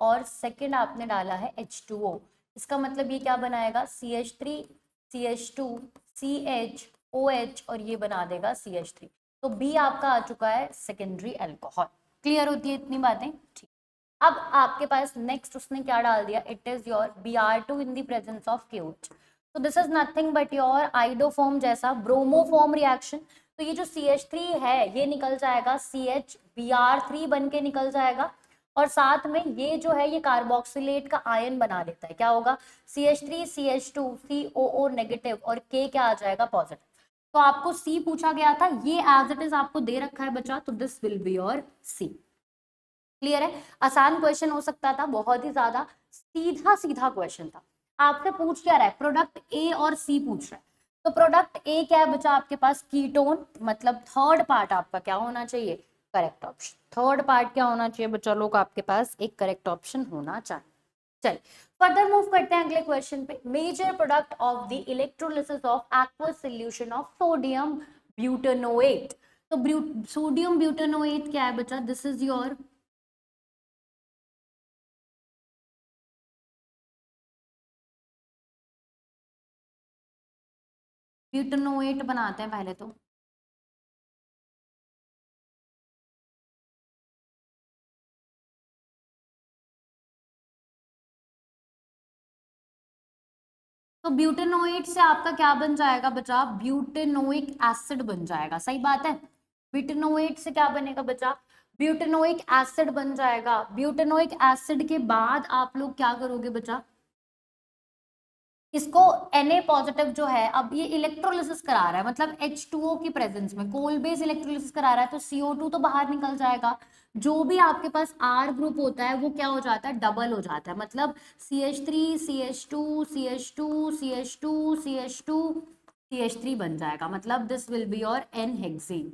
और सेकंड आपने डाला है H2O। इसका मतलब ये क्या बनाएगा? CH3 CH2 CHOH और ये बना देगा CH3। तो बी आपका आ चुका है सेकेंडरी अल्कोहल। क्लियर होती है इतनी बातें? ठीक। अब आपके पास नेक्स्ट उसने क्या डाल दिया? It is your Br2 in the presence of KOH। तो this is nothing but your iodoform जैसा ब्रोमोफॉर्म रिएक्शन। तो ये जो CH3 है ये निकल जाएगा CHBr3 बन के निकल जाएगा, और साथ में ये जो है ये कार्बोक्सिलेट का आयन बना लेता है। क्या होगा? CH3 CH2 COO नेगेटिव और K क्या आ जाएगा? पॉजिटिव। तो आपको C पूछा गया था, ये एज इट इज आपको दे रखा है बच्चा, तो this will be your C। Clear है? आसान क्वेश्चन हो सकता था, बहुत ही ज्यादा सीधा सीधा क्वेश्चन था। आपसे पूछ क्या रहा है? प्रोडक्ट A और C पूछ रहा है। तो प्रोडक्ट A क्या है बच्चा आपके पास? कीटोन, मतलब थर्ड पार्ट आपका क्या होना चाहिए? Correct option. थर्ड पार्ट क्या होना चाहिए बच्चा लोग? आपके पास एक करेक्ट ऑप्शन होना चाहिए। चल फर्दर मूव करते हैं अगले क्वेश्चन पे। Major product of the electrolysis of aqueous solution of sodium butanoate. तो सोडियम ब्यूटेनोएट क्या है बच्चा? दिस इज योर ब्यूटेनोएट बनाते हैं पहले तो। तो ब्यूटेनोएट से आपका क्या बन जाएगा बच्चा? ब्यूटेनोइक एसिड बन जाएगा। सही बात है। ब्यूटेनोएट से क्या बनेगा बच्चा? ब्यूटेनोइक एसिड बन जाएगा। ब्यूटेनोइक एसिड के बाद आप लोग क्या करोगे बच्चा? इसको Na पॉजिटिव जो है, अब ये इलेक्ट्रोलिसिस करा रहा है, मतलब H2O की प्रेजेंस में कोल बेस इलेक्ट्रोलिसिस करा रहा है, तो CO2 तो बाहर निकल जाएगा। जो भी आपके पास R ग्रुप होता है वो क्या हो जाता है? डबल हो जाता है, मतलब CH3 CH2 CH2 CH2 CH2 CH3 बन जाएगा, मतलब this will be your N hexane.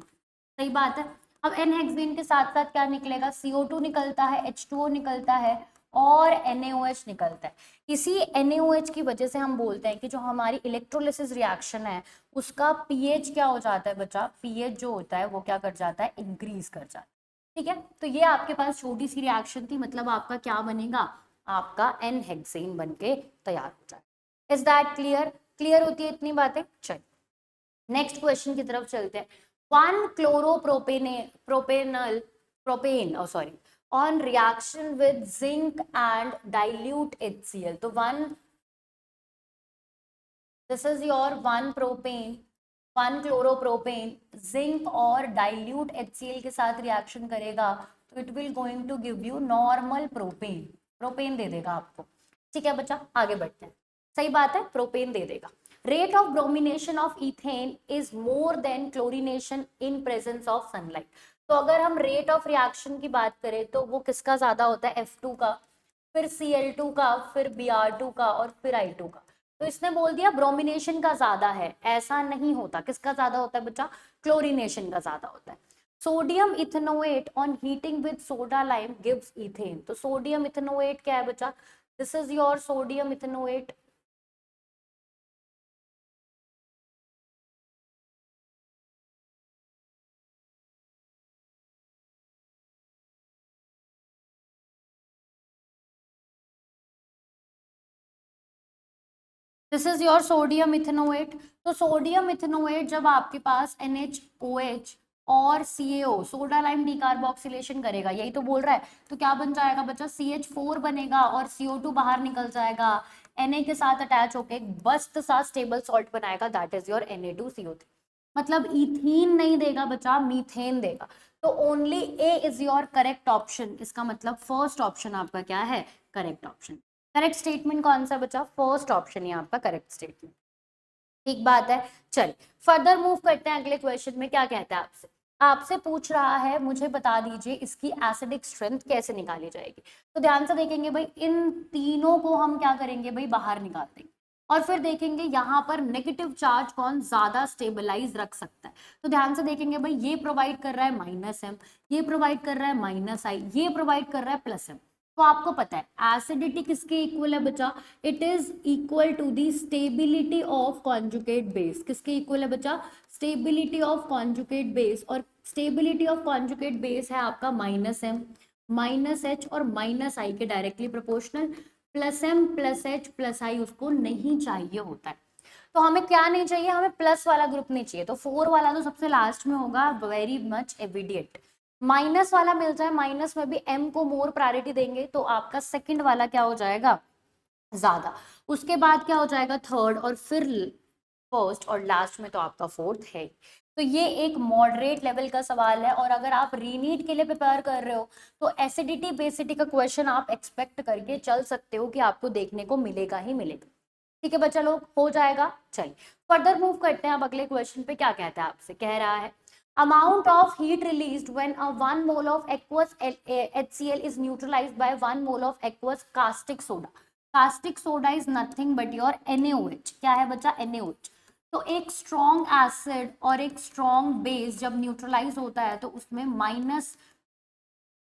सही बात है। अब N हेक्सेन के साथ साथ क्या निकलेगा? CO2 निकलता है, H2O निकलता है और NaOH निकलता है। इसी NaOH की वजह से हम बोलते हैं कि जो हमारी इलेक्ट्रोलिसिस रिएक्शन है उसका pH क्या हो जाता है बच्चा? pH जो होता है वो क्या कर जाता है? इंक्रीज कर जाता है। ठीक है, तो ये आपके पास छोटी सी रिएक्शन थी, मतलब आपका क्या बनेगा? आपका N हेक्सेन बन के तैयार हो जाए। Is that clear? क्लियर होती है इतनी बातें? चलिए नेक्स्ट क्वेश्चन की तरफ चलते हैं। One chloropropane propanal propane sorry on reaction with zinc and dilute HCl. तो this is your one propane, one chloropropen, zinc और dilute HCl के साथ रिएक्शन करेगा तो it will going to give you normal propane, propane दे देगा आपको। ठीक है बच्चा, आगे बढ़ते हैं। सही बात है, प्रोपेन दे देगा। Rate of bromination of ethane is more than chlorination in presence of sunlight. तो अगर हम रेट ऑफ रिएक्शन की बात करें तो वो किसका ज्यादा होता है? F2 का, फिर Cl2 का, फिर Br2 का और फिर I2 का। तो इसने बोल दिया ब्रोमिनेशन का ज्यादा है, ऐसा नहीं होता। किसका ज्यादा होता है बच्चा? क्लोरीनेशन का ज्यादा होता है। Sodium ethanoate on heating with soda lime gives ethane. तो सोडियम इथेनोएट क्या है बच्चा? This is your sodium ethanoate. This is your sodium ethanoate. तो सोडियम इथेनोएट जब आपके पास NaOH और CaO सोडा लाइम डिकार्बोक्सिलेशन करेगा, यही तो बोल रहा है, तो क्या बन जाएगा बच्चा, CH4 बनेगा और CO2 बाहर निकल जाएगा, Na के साथ अटैच होके एक मस्त सा स्टेबल सॉल्ट बनाएगा, दैट इज योर Na2CO3। मतलब इथीन नहीं देगा बच्चा, मीथेन देगा। तो only A is your correct option. इसका मतलब फर्स्ट ऑप्शन आपका क्या है, करेक्ट ऑप्शन। करेक्ट स्टेटमेंट कौन सा बचा, फर्स्ट ऑप्शन ही आपका करेक्ट स्टेटमेंट। ठीक बात है। चलिए फर्दर मूव करते हैं अगले क्वेश्चन में। क्या कहता है आपसे, आपसे पूछ रहा है मुझे बता दीजिए इसकी एसिडिक स्ट्रेंथ कैसे निकाली जाएगी। तो ध्यान से देखेंगे भाई, इन तीनों को हम क्या करेंगे भाई, बाहर निकाल देंगे और फिर देखेंगे यहाँ पर नेगेटिव चार्ज कौन ज्यादा स्टेबलाइज रख सकता है। तो ध्यान से देखेंगे भाई, ये प्रोवाइड कर रहा है -M, ये प्रोवाइड कर रहा है -I, ये प्रोवाइड कर रहा है +M। तो आपको पता है एसिडिटी किसके इक्वल है बच्चा, it is equal to the stability of conjugate base. किसके इक्वल है बच्चा, स्टेबिलिटी ऑफ कॉन्जुगेट बेस। और स्टेबिलिटी ऑफ कॉन्जुगेट बेस है आपका -M, -H और -I के directly proportional. +M +H +I उसको नहीं चाहिए होता है। तो हमें क्या नहीं चाहिए, हमें प्लस वाला ग्रुप नहीं चाहिए। तो 4 वाला तो सबसे लास्ट में होगा, वेरी मच एविडेंट। माइनस वाला मिल जाए, माइनस में भी M को मोर प्रायोरिटी देंगे तो आपका सेकंड वाला क्या हो जाएगा, ज्यादा। उसके बाद क्या हो जाएगा, थर्ड, और फिर फर्स्ट, और लास्ट में तो आपका फोर्थ है। तो ये एक मॉडरेट लेवल का सवाल है। और अगर आप रीनीट के लिए प्रिपेयर कर रहे हो तो एसिडिटी बेसिडिटी का क्वेश्चन आप एक्सपेक्ट करके चल सकते हो कि आपको देखने को मिलेगा ही मिलेगा। ठीक है बच्चा लोग, हो जाएगा। चलिए फर्दर मूव करते हैं अब अगले क्वेश्चन पे। क्या कहता है आपसे, कह रहा है amount of heat released when a 1 mole of aqueous HCl is neutralized by 1 mole of aqueous caustic soda। caustic soda is nothing but your NaOH। क्या है बच्चा, NaOH। तो एक स्ट्रॉन्ग एसिड और एक स्ट्रॉन्ग बेस जब न्यूट्रलाइज होता है तो उसमें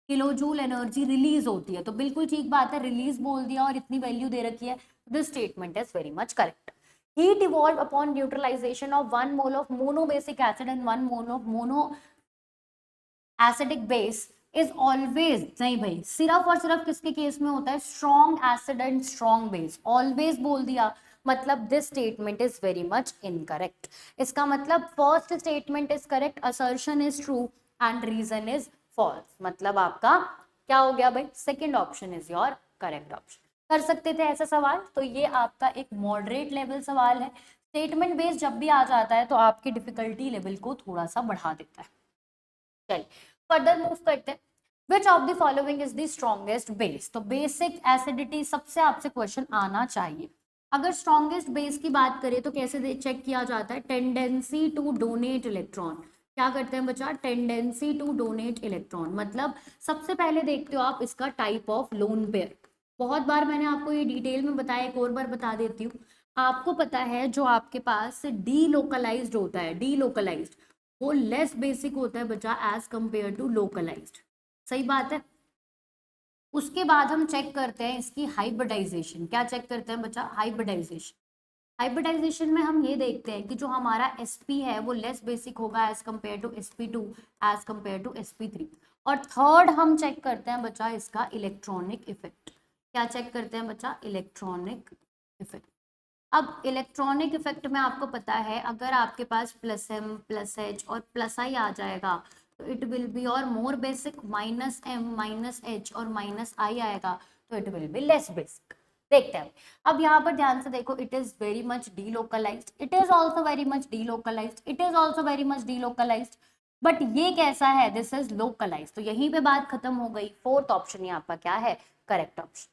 -किलोजूल एनर्जी रिलीज होती है। तो बिल्कुल ठीक बात है, रिलीज बोल दिया और इतनी वैल्यू दे रखी है। This statement is very much correct. Heat evolved upon neutralization of 1 mole of monobasic acid and 1 mole of monoacidic base is always, नहीं भाई, सिर्फ और सिर्फ किसके केस में होता है, strong acid and strong base. Always बोल दिया, मतलब this statement is very much incorrect. इसका मतलब first statement is correct, assertion is true and reason is false. मतलब आपका क्या हो गया भाई, second option is your correct option. कर सकते थे ऐसा सवाल। तो ये आपका एक मॉडरेट लेवल सवाल है। स्टेटमेंट बेस्ड जब भी आ जाता है तो आपकी डिफिकल्टी लेवल को थोड़ा सा बढ़ा देता है। चलिए फर्दर मूव करते हैं। विच of the following is the strongest base. तो बेसिक एसिडिटी सबसे आपसे क्वेश्चन आना चाहिए। अगर स्ट्रॉन्गेस्ट बेस की बात करें तो कैसे चेक किया जाता है, टेंडेंसी टू डोनेट इलेक्ट्रॉन। क्या करते हैं बच्चा, टेंडेंसी टू डोनेट इलेक्ट्रॉन। मतलब सबसे पहले देखते हो आप इसका टाइप ऑफ लोन पेयर। बहुत बार मैंने आपको ये डिटेल में बताया, एक और बार बता देती हूँ। आपको पता है जो आपके पास डी लोकलाइज्ड होता है, डी लोकलाइज्ड वो लेस बेसिक होता है बच्चा एज कंपेयर टू लोकलाइज्ड। सही बात है। उसके बाद हम चेक करते हैं इसकी हाइब्रिडाइजेशन। क्या चेक करते हैं बच्चा, हाइब्रिडाइजेशन। हाइब्रिडाइजेशन में हम ये देखते हैं कि जो हमारा sp है वो लेस बेसिक होगा as compare to sp2 as compare to sp3। और थर्ड हम चेक करते हैं बच्चा इसका इलेक्ट्रॉनिक इफेक्ट। क्या चेक करते हैं बच्चा, इलेक्ट्रॉनिक इफेक्ट। अब इलेक्ट्रॉनिक इफेक्ट में आपको पता है अगर आपके पास +M +H और +I आ जाएगा तो इट विल बी और मोर बेसिक, -M -H और -I आएगा तो it will be less basic. देखते हैं अब यहाँ पर ध्यान से देखो, it is very much delocalised, it is also very much delocalised, it is also very much delocalised. But ये कैसा है, दिस इज लोकलाइज्ड। तो यहीं पे बात खत्म हो गई। फोर्थ ऑप्शन यहाँ पर क्या है, करेक्ट ऑप्शन।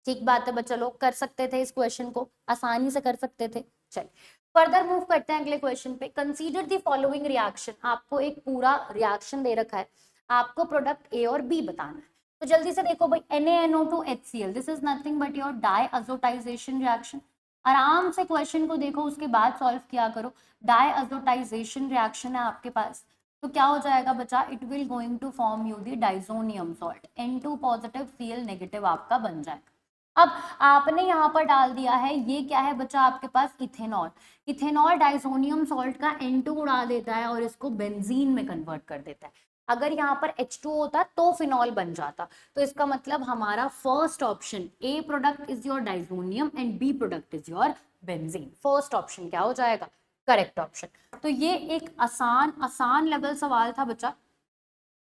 ठीक बात है बच्चा लोग, कर सकते थे इस क्वेश्चन को, आसानी से कर सकते थे। चलिए फर्दर मूव करते हैं अगले क्वेश्चन पे। Consider the following reaction. आपको एक पूरा रिएक्शन दे रखा है, आपको प्रोडक्ट ए और बी बताना है। तो जल्दी से देखो भाई, NaNO2 HCl, this is nothing but your diazotization reaction. आराम से क्वेश्चन को देखो, उसके बाद सॉल्व किया करो। डाईअज़ोटाइजेशन रिएक्शन है आपके पास, तो क्या हो जाएगा बच्चा, it will going to form you the diazonium salt, N2 positive Cl negative आपका बन जाएगा। अब आपने यहाँ पर डाल दिया है, ये क्या है बच्चा आपके पास, इथेनॉल। इथेनॉल डाइजोनियम सॉल्ट का N2 उड़ा देता है और इसको बेंजीन में कन्वर्ट कर देता है। अगर यहाँ पर H2 होता तो फिनॉल बन जाता। तो इसका मतलब हमारा first option, A product is your diazonium and B product is your benzene. First option क्या हो जाएगा? Correct option. तो ये एक आसान लेवल सवाल था बच्चा।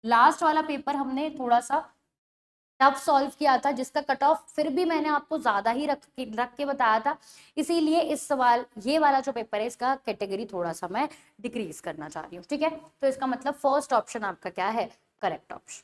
लास्ट वाला पेपर हमने थोड़ा सा टफ सॉल्व किया था, जिसका कट ऑफ फिर भी मैंने आपको ज्यादा ही रख के बताया था, इसीलिए इस सवाल ये वाला जो पेपर है इसका कैटेगरी थोड़ा सा मैं डिक्रीज करना चाह रही हूँ, ठीक है। तो इसका मतलब फर्स्ट ऑप्शन आपका क्या है? Correct option.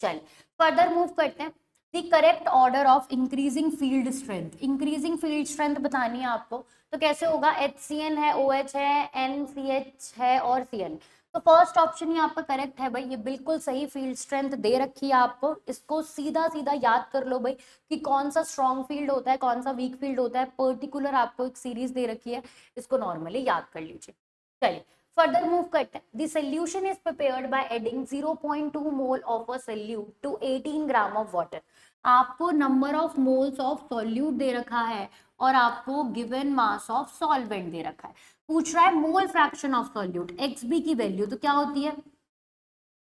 चल फर्दर मूव करते हैं। The correct order of increasing field strength. Increasing field strength बतानी है आपको, तो कैसे होगा? HCN है, OH है, NCH है और CN। तो फर्स्ट ऑप्शन ही आपका करेक्ट है भाई, ये बिल्कुल सही फील्ड स्ट्रेंथ दे रखी है आपको। इसको सीधा सीधा याद कर लो भाई कि कौन सा स्ट्रॉन्ग फील्ड होता है, कौन सा वीक फील्ड होता है, पर्टिकुलर आपको एक सीरीज दे रखी है, इसको नॉर्मली याद कर लीजिए। चलिए फर्दर मूव करते हैं। The solution is prepared by adding 0.2 mole of a solute to 18 gram of water. आपको number of moles of solute दे रखा है और आपको गिवन मास ऑफ सॉल्वेंट दे रखा है। पूछ रहा है mole fraction of solute, XB की वैल्यू तो क्या होती है?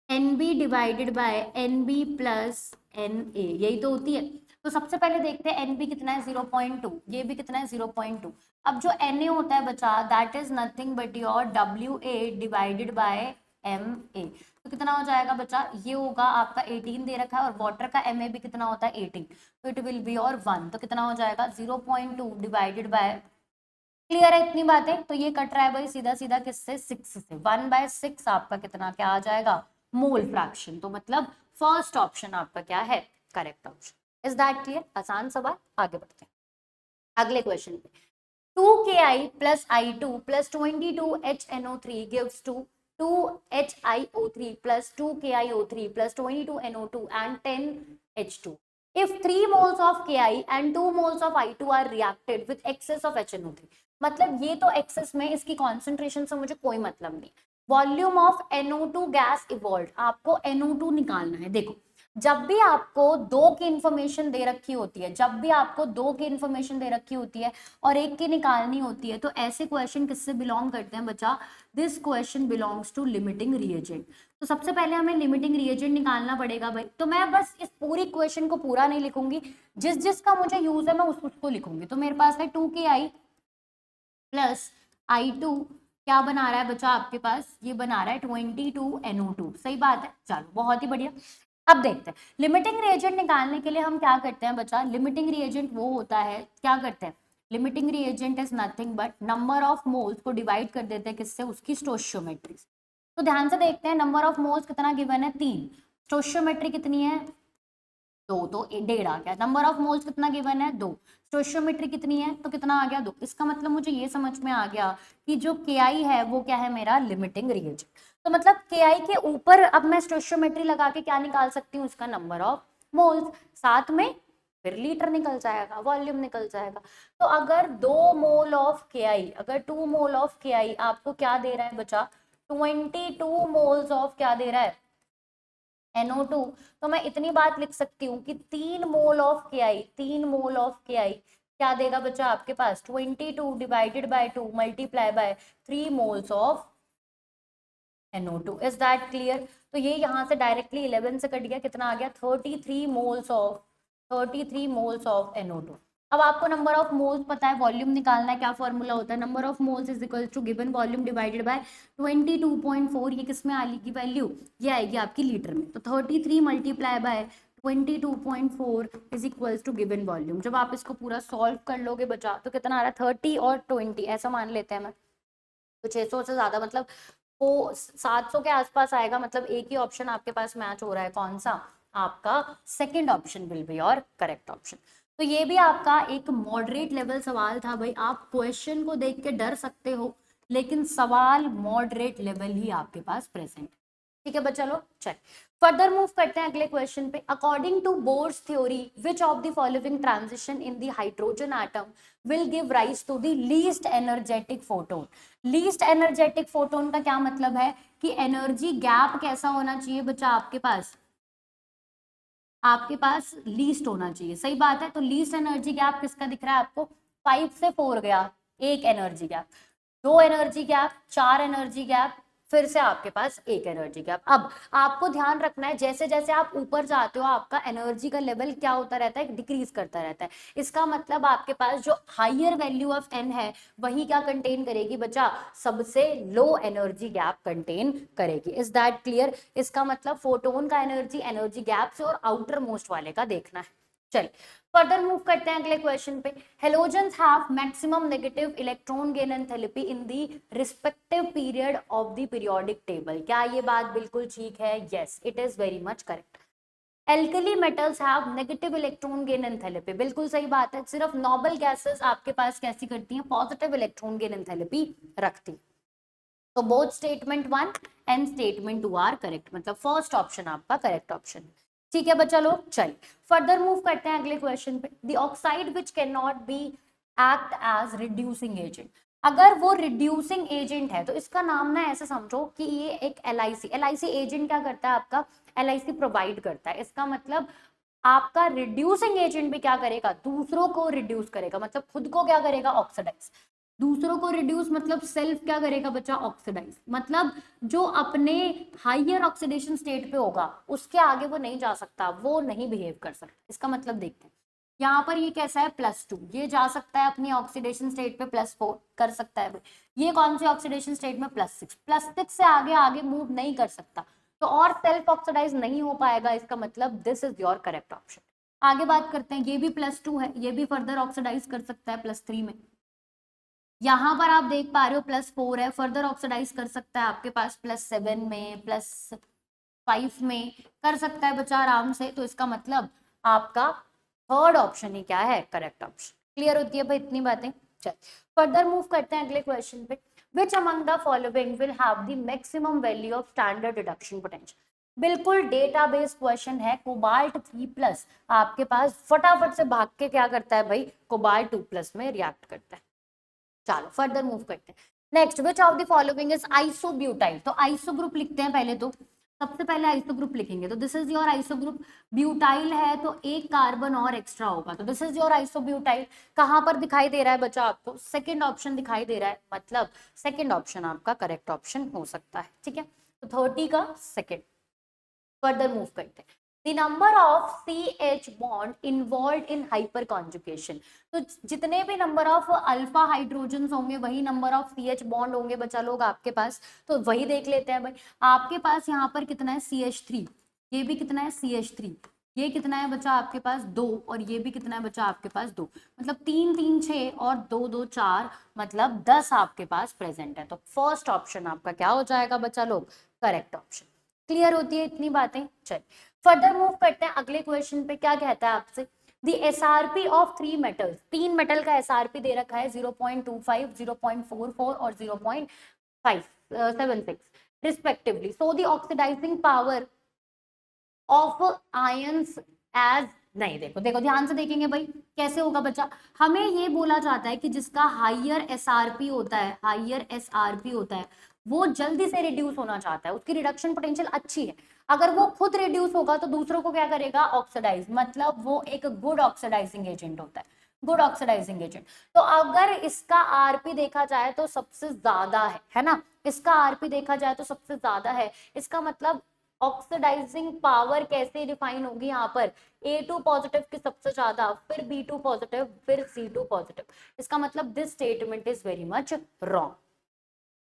NB divided by NB plus NA, यही तो होती है। तो सबसे पहले देखते हैं NB कितना है? 0.2। ये भी कितना है? 0.2। अब जो Na होता है बचा, that is nothing but your WA divided by MA। तो कितना हो जाएगा बचा? ये होगा आपका 18 दे रखा है और वाटर का MA भी कितना होता है? 18। तो इट विल बी और 1। तो कितना हो जाएगा? 0.2 डिवाइडेड बाय, क्लियर है इतनी बातें? तो ये कट रहा है भाई सीधा सीधा किससे? 6 से। 1/6 आपका कितना क्या आ जाएगा? Mole fraction. तो मतलब फर्स्ट ऑप्शन आपका क्या है? Correct option. Is that clear? आसान सवाल। आगे बढ़ते हैं अगले क्वेश्चन पे। 2Ki plus I2 plus 22HNO3 gives to 2HIO3 plus 2KiO3 plus 22NO2 and 10H2. If 3 moles of Ki and 2 moles of I2 are reacted with excess of HNO3, मतलब ये तो एक्सेस में, इसकी कॉन्सेंट्रेशन से मुझे कोई मतलब नहीं। Volume of NO2 gas evolve, आपको NO2 निकालना है। देखो जब भी आपको दो की इंफॉर्मेशन दे रखी होती है, जब भी आपको दो की इंफॉर्मेशन दे रखी होती है और एक की निकालनी होती है, तो ऐसे क्वेश्चन किससे बिलोंग करते हैं बच्चा? This question belongs to limiting reagent. तो सबसे पहले हमें लिमिटिंग रिएजेंट निकालना पड़ेगा भाई। तो मैं बस इस पूरी क्वेश्चन को पूरा नहीं लिखूंगी, जिस जिसका मुझे यूज है मैं उसको लिखूंगी। तो मेरे पास है 2Ki प्लस I2, क्या बना रहा है बच्चा आपके पास? ये बना रहा है 22NO2। सही बात है, चलो बहुत ही बढ़िया। अब देखते हैं लिमिटिंग रिएजेंट निकालने के लिए हम क्या करते हैं बच्चा। लिमिटिंग रिएजेंट वो होता है, क्या करते हैं? Limiting reagent is nothing but number of moles को डिवाइड कर देते हैं किससे? उसकी स्टोइचियोमेट्री से। तो ध्यान से देखते हैं, नंबर ऑफ मोल्स कितना गिवन है? 3। स्टोइचियोमेट्री कितनी है? 2, तो 1.5 आ गया। नंबर ऑफ मोल्स कितना गिवन है? 2। स्टोइचियोमेट्री कितनी है? तो कितना आ गया? 2। इसका मतलब मुझे ये समझ में आ गया कि जो Ki है वो क्या है? मेरा लिमिटिंग रिएजेंट। तो मतलब Ki के ऊपर अब मैं स्टोइचियोमेट्री लगा के क्या निकाल सकती हूँ? उसका नंबर ऑफ मोल्स, साथ में फिर लीटर निकल जाएगा, वॉल्यूम निकल जाएगा। तो अगर 2 मोल ऑफ Ki, अगर 2 मोल ऑफ Ki आपको क्या दे रहा है बचा? 22 मोल्स ऑफ क्या दे रहा है? NO2। तो मैं इतनी बात लिख सकती हूँ कि 3 mole of Ki, 3 mole of Ki क्या देगा बच्चा आपके पास? 22 divided by 2 multiply by 3 moles of NO2। Is that clear? तो ये यहाँ से डायरेक्टली 11 से कट गया, कितना आ गया? 33 मोल्स ऑफ NO2। अब आपको नंबर ऑफ मोल्स पता है, वॉल्यूम निकालना है। क्या फॉर्मूला होता है? Number of moles is equal to given volume divided by 22.4। ये किस में आएगी वैल्यू? ये आएगी आपकी लीटर में। तो 33 multiply by 22.4 is equals to given volume. जब आप इसको पूरा सॉल्व कर लोगे बचा, तो कितना आ रहा है? 30 और 20 ऐसा मान लेते हैं मैं। तो 600 से ज्यादा मतलब वो 700 के आसपास आएगा। मतलब एक ही ऑप्शन आपके पास मैच हो रहा है, कौन सा? आपका सेकंड ऑप्शन विल बी और करेक्ट ऑप्शन। तो ये भी आपका एक मॉडरेट लेवल सवाल था भाई। आप क्वेश्चन को देख के डर सकते हो, लेकिन सवाल मॉडरेट लेवल ही आपके पास प्रेजेंट। ठीक है बच्चा लोग, चल फर्दर मूव करते हैं अगले क्वेश्चन पे। According to Bohr's theory which of the following transition in the hydrogen atom will give rise to the least energetic photon. Least energetic photon का क्या मतलब है? कि एनर्जी गैप कैसा होना चाहिए बच्चा आपके पास? आपके पास लीस्ट होना चाहिए। सही बात है। तो लीस्ट एनर्जी गैप किसका दिख रहा है आपको? 5 से 4 गया, 1 energy gap, 2 energy gap, 4 energy gap, फिर से आपके पास एक एनर्जी गैप। अब आपको ध्यान रखना है जैसे जैसे आप ऊपर जाते हो आपका एनर्जी का लेवल क्या होता रहता है, डिक्रीज करता रहता है। इसका मतलब आपके पास जो हायर वैल्यू ऑफ एन है वही क्या कंटेन करेगी बच्चा, सबसे लो एनर्जी गैप कंटेन करेगी। Is that clear? इसका मतलब फोटोन का एनर्जी गैप से और आउटर मोस्ट वाले का देखना है। चल फर्दर मूव करते हैं अगले क्वेश्चन पे। Halogens have maximum negative electron gain enthalpy in the respective period of the periodic table. क्या ये बात बिल्कुल ठीक है? Yes, it is very much correct. Alkali metals have negative electron gain enthalpy, बिल्कुल सही बात है। सिर्फ नोबल गैसेस आपके पास कैसी करती हैं, पॉजिटिव इलेक्ट्रॉन गेन एंथैल्पी रखती। तो both statement 1 and statement 2 are correct, मतलब फर्स्ट ऑप्शन आपका करेक्ट ऑप्शन। ठीक है बच्चा लोग, चलिए फर्दर मूव करते हैं अगले क्वेश्चन पे। The oxide which can not be act as reducing agent. अगर वो रिड्यूसिंग एजेंट है तो इसका नाम ना ऐसे समझो कि ये एक एलआईसी एजेंट क्या करता है आपका, एलआईसी प्रोवाइड करता है। इसका मतलब आपका रिड्यूसिंग एजेंट भी क्या करेगा, दूसरों को रिड्यूस करेगा, मतलब खुद को क्या करेगा, ऑक्सीडाइज। दूसरों को रिड्यूस मतलब सेल्फ क्या करेगा बच्चा, ऑक्सीडाइज। मतलब जो अपने हायर ऑक्सीडेशन स्टेट पे होगा उसके आगे वो नहीं जा सकता, वो नहीं बिहेव कर सकता। इसका मतलब देखते हैं यहाँ पर ये कैसा है, +2, ये जा सकता है अपनी ऑक्सीडेशन स्टेट पे +4 कर सकता है। ये कौन सी ऑक्सीडेशन स्टेट में, +6 से आगे आगे मूव नहीं कर सकता, तो और सेल्फ ऑक्सीडाइज नहीं हो पाएगा। इसका मतलब this is your correct option. आगे बात करते हैं, ये भी +2 है, ये भी फर्दर ऑक्सीडाइज कर सकता है +3 में। यहाँ पर आप देख पा रहे हो +4 है, फर्दर ऑक्सीडाइज कर सकता है आपके पास +7 में, +5 में कर सकता है बच्चा आराम से। तो इसका मतलब आपका थर्ड ऑप्शन ही क्या है, करेक्ट ऑप्शन। क्लियर होती है भाई इतनी बातें? चल फर्दर मूव करते हैं अगले क्वेश्चन पे। Which among the following will have the maximum value of standard reduction potential. बिल्कुल डेटाबेस क्वेश्चन है। कोबाल्ट 3+ आपके पास फटाफट से भाग के क्या करता है भाई, कोबाल्ट 2+ में रिएक्ट करता है। चलो फर्दर मूव करते हैं। Next, which of the following is isobutyl. तो आइसो ग्रुप लिखते हैं पहले, तो सबसे पहले आइसो ग्रुप लिखेंगे तो this is your iso group. Butyl है तो एक कार्बन और एक्स्ट्रा होगा, तो दिस इज योर आइसोब्यूटाइल। कहां पर दिखाई दे रहा है बच्चा आपको, सेकंड ऑप्शन दिखाई दे रहा है, मतलब सेकंड ऑप्शन आपका करेक्ट ऑप्शन हो सकता है। ठीक है, तो 30 का सेकंड। फर्दर मूव करते हैं। The number of CH bond involved in hyperconjugation, तो जितने भी नंबर ऑफ अल्फा हाइड्रोजन होंगे वही नंबर ऑफ CH बॉन्ड होंगे बच्चा लोग आपके पास। तो वही देख लेते हैं भाई, आपके पास यहाँ पर कितना है CH3, ये भी कितना है CH3, ये कितना है बच्चा आपके पास 2, और ये भी कितना है बच्चा आपके पास 2, मतलब 3 3 6 और 2 2 4, मतलब 10 आपके पास प्रेजेंट है। तो फर्स्ट ऑप्शन आपका क्या हो जाएगा बच्चा लोग, करेक्ट ऑप्शन। क्लियर होती है इतनी बातें? चल फर्दर मूव करते हैं अगले क्वेश्चन पे। क्या कहता है आपसे, the SRP of 3 metals, 3 metal का एसआरपी दे रखा है 0.25, 0.44 और 0.576 respectively. So the oxidizing power of ions as, नहीं देखो देखो ध्यान से देखेंगे भाई कैसे होगा बच्चा। हमें ये बोला जाता है कि जिसका हायर एसआरपी होता है, हायर एसआरपी होता है वो जल्दी से रिड्यूस होना चाहता है, उसकी रिडक्शन पोटेंशियल अच्छी है। अगर वो खुद रिड्यूस होगा तो दूसरों को क्या करेगा, ऑक्सीडाइज, मतलब वो एक गुड ऑक्सीडाइजिंग एजेंट होता है, गुड ऑक्सीडाइजिंग एजेंट। तो अगर इसका आरपी देखा जाए तो सबसे ज्यादा है ना, इसका आरपी देखा जाए तो सबसे ज्यादा है। इसका मतलब ऑक्सीडाइजिंग पावर कैसे डिफाइन होगी यहाँ पर, A2 पॉजिटिव की सबसे ज्यादा, फिर B2 पॉजिटिव, फिर C2 पॉजिटिव। इसका मतलब this statement is very much wrong.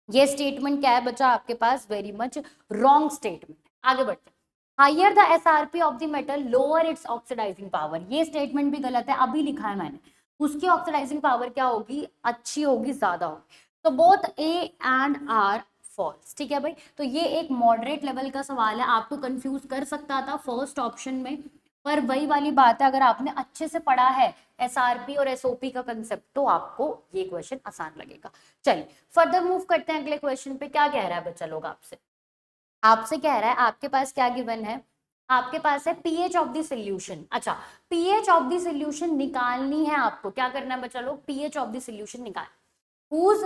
ये स्टेटमेंट क्या है बच्चा आपके पास, वेरी मच रॉन्ग स्टेटमेंट। आगे बढ़ते हैं। Higher the SRP of the metal lower its oxidizing power, ये स्टेटमेंट भी गलत है, अभी लिखा है मैंने। उसकी ऑक्सीडाइजिंग पावर क्या होगी, अच्छी होगी, ज्यादा होगी। तो both A and R false. ठीक है भाई, तो ये एक मॉडरेट लेवल का सवाल है, आपको कंफ्यूज कर सकता था फर्स्ट ऑप्शन में, पर वही वाली बात है, अगर आपने अच्छे से पढ़ा है एसआरपी और एसओपी का कंसेप्ट तो आपको ये क्वेश्चन आसान लगेगा। चलिए फर्दर मूव करते हैं अगले क्वेश्चन पे। क्या कह रहा है बच्चा लोग आपसे, आपसे कह रहा है आपके पास क्या गिवन है, आपके पास है पीएच ऑफ द सॉल्यूशन। अच्छा, पीएच ऑफ द सॉल्यूशन निकालनी है आपको, क्या करना है बच्चा लोग, पीएच ऑफ द सॉल्यूशन निकाल, whose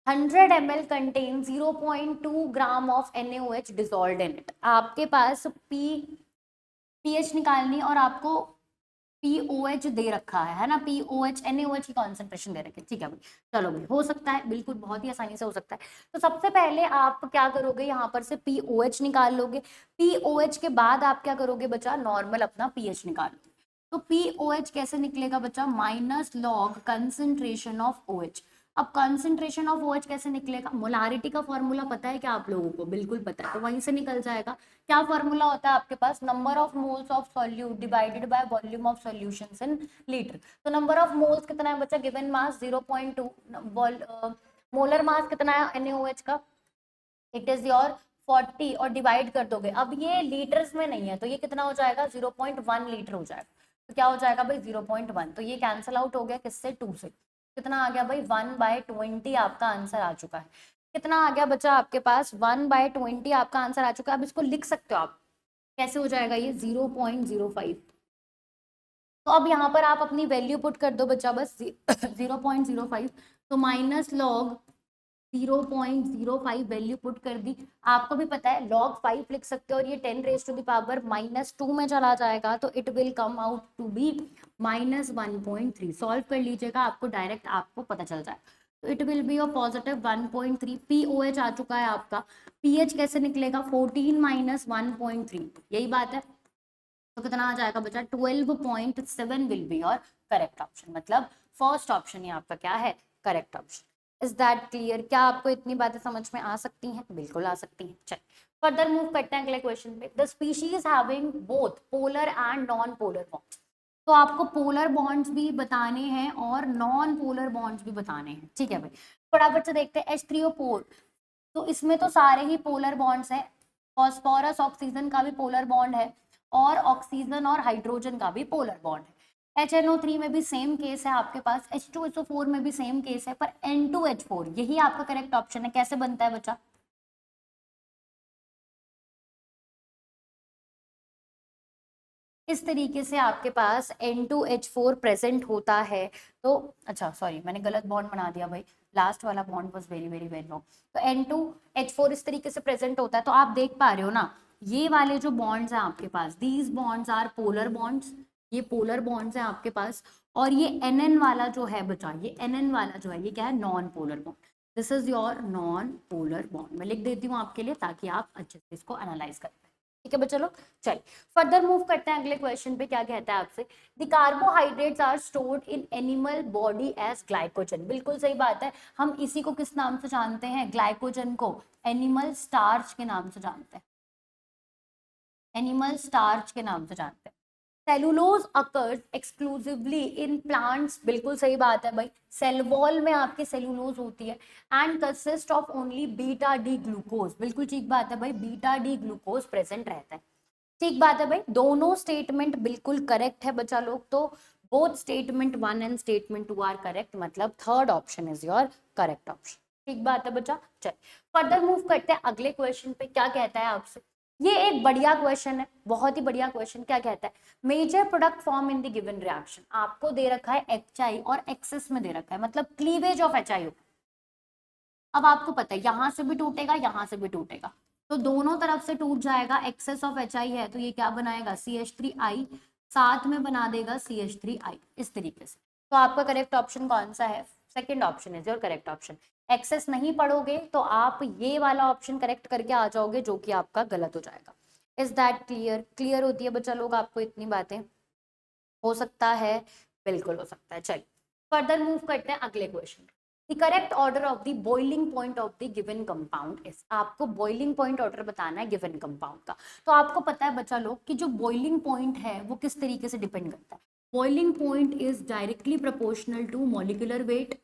100 ml contain 0.2 gram of NaOH dissolved in it। आपके पास पीएच निकालनी और आपको POH दे रखा है ना, POH NaOH की कॉन्सेंट्रेशन दे रखी है, ठीक है भाई। चलो भाई, हो सकता है, बिल्कुल बहुत ही आसानी से हो सकता है। तो सबसे पहले आप क्या करोगे, यहाँ पर से POH निकाल लोगे। POH के बाद आप क्या करोगे बच्चा, नॉर्मल अपना pH निकाल लोगे। तो POH कैसे निकलेगा बच्चा, minus log concentration of OH। अब कंसेंट्रेशन ऑफ OH कैसे निकलेगा, मोलारिटी का फॉर्मूला पता है क्या आप लोगों को, बिल्कुल पता है, तो वहीं से निकल जाएगा। क्या फॉर्मूला होता है आपके पास, number of moles of solute divided by volume of solutions in liter. तो नंबर ऑफ मोल्स कितना है बच्चा, गिवन मास 0.2, मोलर मास कितना है NaOH का, इट इज योर 40, और डिवाइड कर दोगे। अब ये लीटर्स में नहीं है, तो ये कितना हो जाएगा, 0.1 लीटर हो जाएगा। तो क्या हो जाएगा भाई, 0.1, तो ये कैंसिल आउट हो गया किससे, 2 से। कितना आ गया भाई, 1/20 आपका आंसर आ चुका है। कितना आ गया बच्चा आपके पास, 1/20 आपका आंसर आ चुका है। अब इसको लिख सकते हो आप, कैसे हो जाएगा ये, 0.05। तो अब यहाँ पर आप अपनी वैल्यू पुट कर दो बच्चा, बस 0.05, तो माइनस लॉग 0.05 वैल्यू पुट कर दी। आपको भी पता है log 5 लिख सकते हो, और ये 10⁻⁻2 में चला जाएगा, तो it will come out to be -1.3। Solve कर लीजिएगा, आपको डायरेक्ट आपको पता चल जाए। तो it will be positive 1.3। POH आ चुका है आपका, pH कैसे निकलेगा, 14 - 1.3, यही बात है। तो कितना आ जाएगा बच्चा, 12.7 will be your correct option. मतलब फर्स्ट ऑप्शन ही आपका क्या है, correct option. Is that clear, क्या आपको इतनी बातें समझ में आ सकती हैं, बिल्कुल आ सकती हैं। चल फर्दर मूव करते हैं अगले क्वेश्चन पे। The species having both polar and non polar bonds. तो आपको पोलर बॉन्ड्स भी बताने हैं और नॉन पोलर बॉन्ड्स भी बताने हैं, ठीक है भाई। फटाफट से देखते हैं H3O4। तो इसमें तो सारे ही पोलर बॉन्ड्स हैं, फॉस्फोरस ऑक्सीजन का भी पोलर बॉन्ड है, और ऑक्सीजन और हाइड्रोजन का भी पोलर बॉन्ड है। HNO3 में भी सेम केस है आपके पास, H2SO4 में भी सेम केस है, पर N2H4 यही आपका करेक्ट ऑप्शन है। कैसे बनता है बच्चा, इस तरीके से आपके पास N2H4 प्रेजेंट होता है। तो अच्छा सॉरी, मैंने गलत बॉन्ड बना दिया भाई, लास्ट वाला bond was very very very long. तो N2H4 इस तरीके से प्रेजेंट होता है। तो आप देख पा रहे हो ना, ये वाले जो बॉन्ड्स हैं आपके पास, these bonds are polar bonds, ये पोलर बॉन्ड्स हैं आपके पास। और ये NN वाला जो है बच्चा, ये NN वाला जो है, ये क्या है, non polar bond. This is your non polar bond. मैं लिख देती हूँ आपके लिए, ताकि आप अच्छे से इसको एनालाइज कर पाए, ठीक है बच्चा लोग। चलिए फर्दर मूव करते हैं अगले क्वेश्चन पे। क्या कहता है आपसे, the carbohydrates are stored in animal body as glycogen. बिल्कुल सही बात है। हम इसी को किस नाम से जानते हैं, ग्लाइकोजन को एनिमल स्टार्च के नाम से जानते हैं, एनिमल स्टार्च के नाम से जानते हैं। Cellulose occurs exclusively in plants. बिल्कुल सही बात है भाई, सेल वॉल में आपके सेलुलोज होती है। And consist of only beta D glucose. बिल्कुल ठीक बात है भाई, बीटा डी ग्लूकोज प्रेजेंट रहता है। ठीक बात है भाई, दोनों स्टेटमेंट बिल्कुल करेक्ट है बच्चा लोग। तो both statement 1 and statement 2 are correct, मतलब third option is your correct option. ठीक बात है बच्चा। चल फर्दर मूव करते हैं अगले क्वेश्चन पे। क्या कहता है आपसे, ये एक बढ़िया क्वेश्चन है, बहुत ही बढ़िया क्वेश्चन। क्या कहता है, major product form in the given reaction. आपको दे रखा है HI और एक्सेस में दे रखा है, मतलब क्लीवेज ऑफ HI। अब आपको पता है यहाँ से भी टूटेगा, यहाँ से भी टूटेगा, तो दोनों तरफ से टूट जाएगा। एक्सेस ऑफ HI है, तो ये क्या बनाएगा, CH3I, साथ में बना देगा CH3I, इस तरीके से। तो आपका करेक्ट ऑप्शन कौन सा है, second option is your correct option. एक्सेस नहीं पढ़ोगे तो आप ये वाला ऑप्शन करेक्ट करके आ जाओगे, जो कि आपका गलत हो जाएगा। इज दैट क्लियर, क्लियर होती है बच्चा लोग आपको इतनी बातें, हो सकता है, बिल्कुल हो सकता है। चलिए फर्दर मूव करते हैं अगले question. The correct order of the boiling point of the given compound is. आपको बॉइलिंग पॉइंट ऑर्डर बताना है गिवन कंपाउंड का। तो आपको पता है बच्चा लोग कि जो बॉइलिंग पॉइंट है वो किस तरीके से डिपेंड करता है। Boiling point is directly proportional to molecular weight,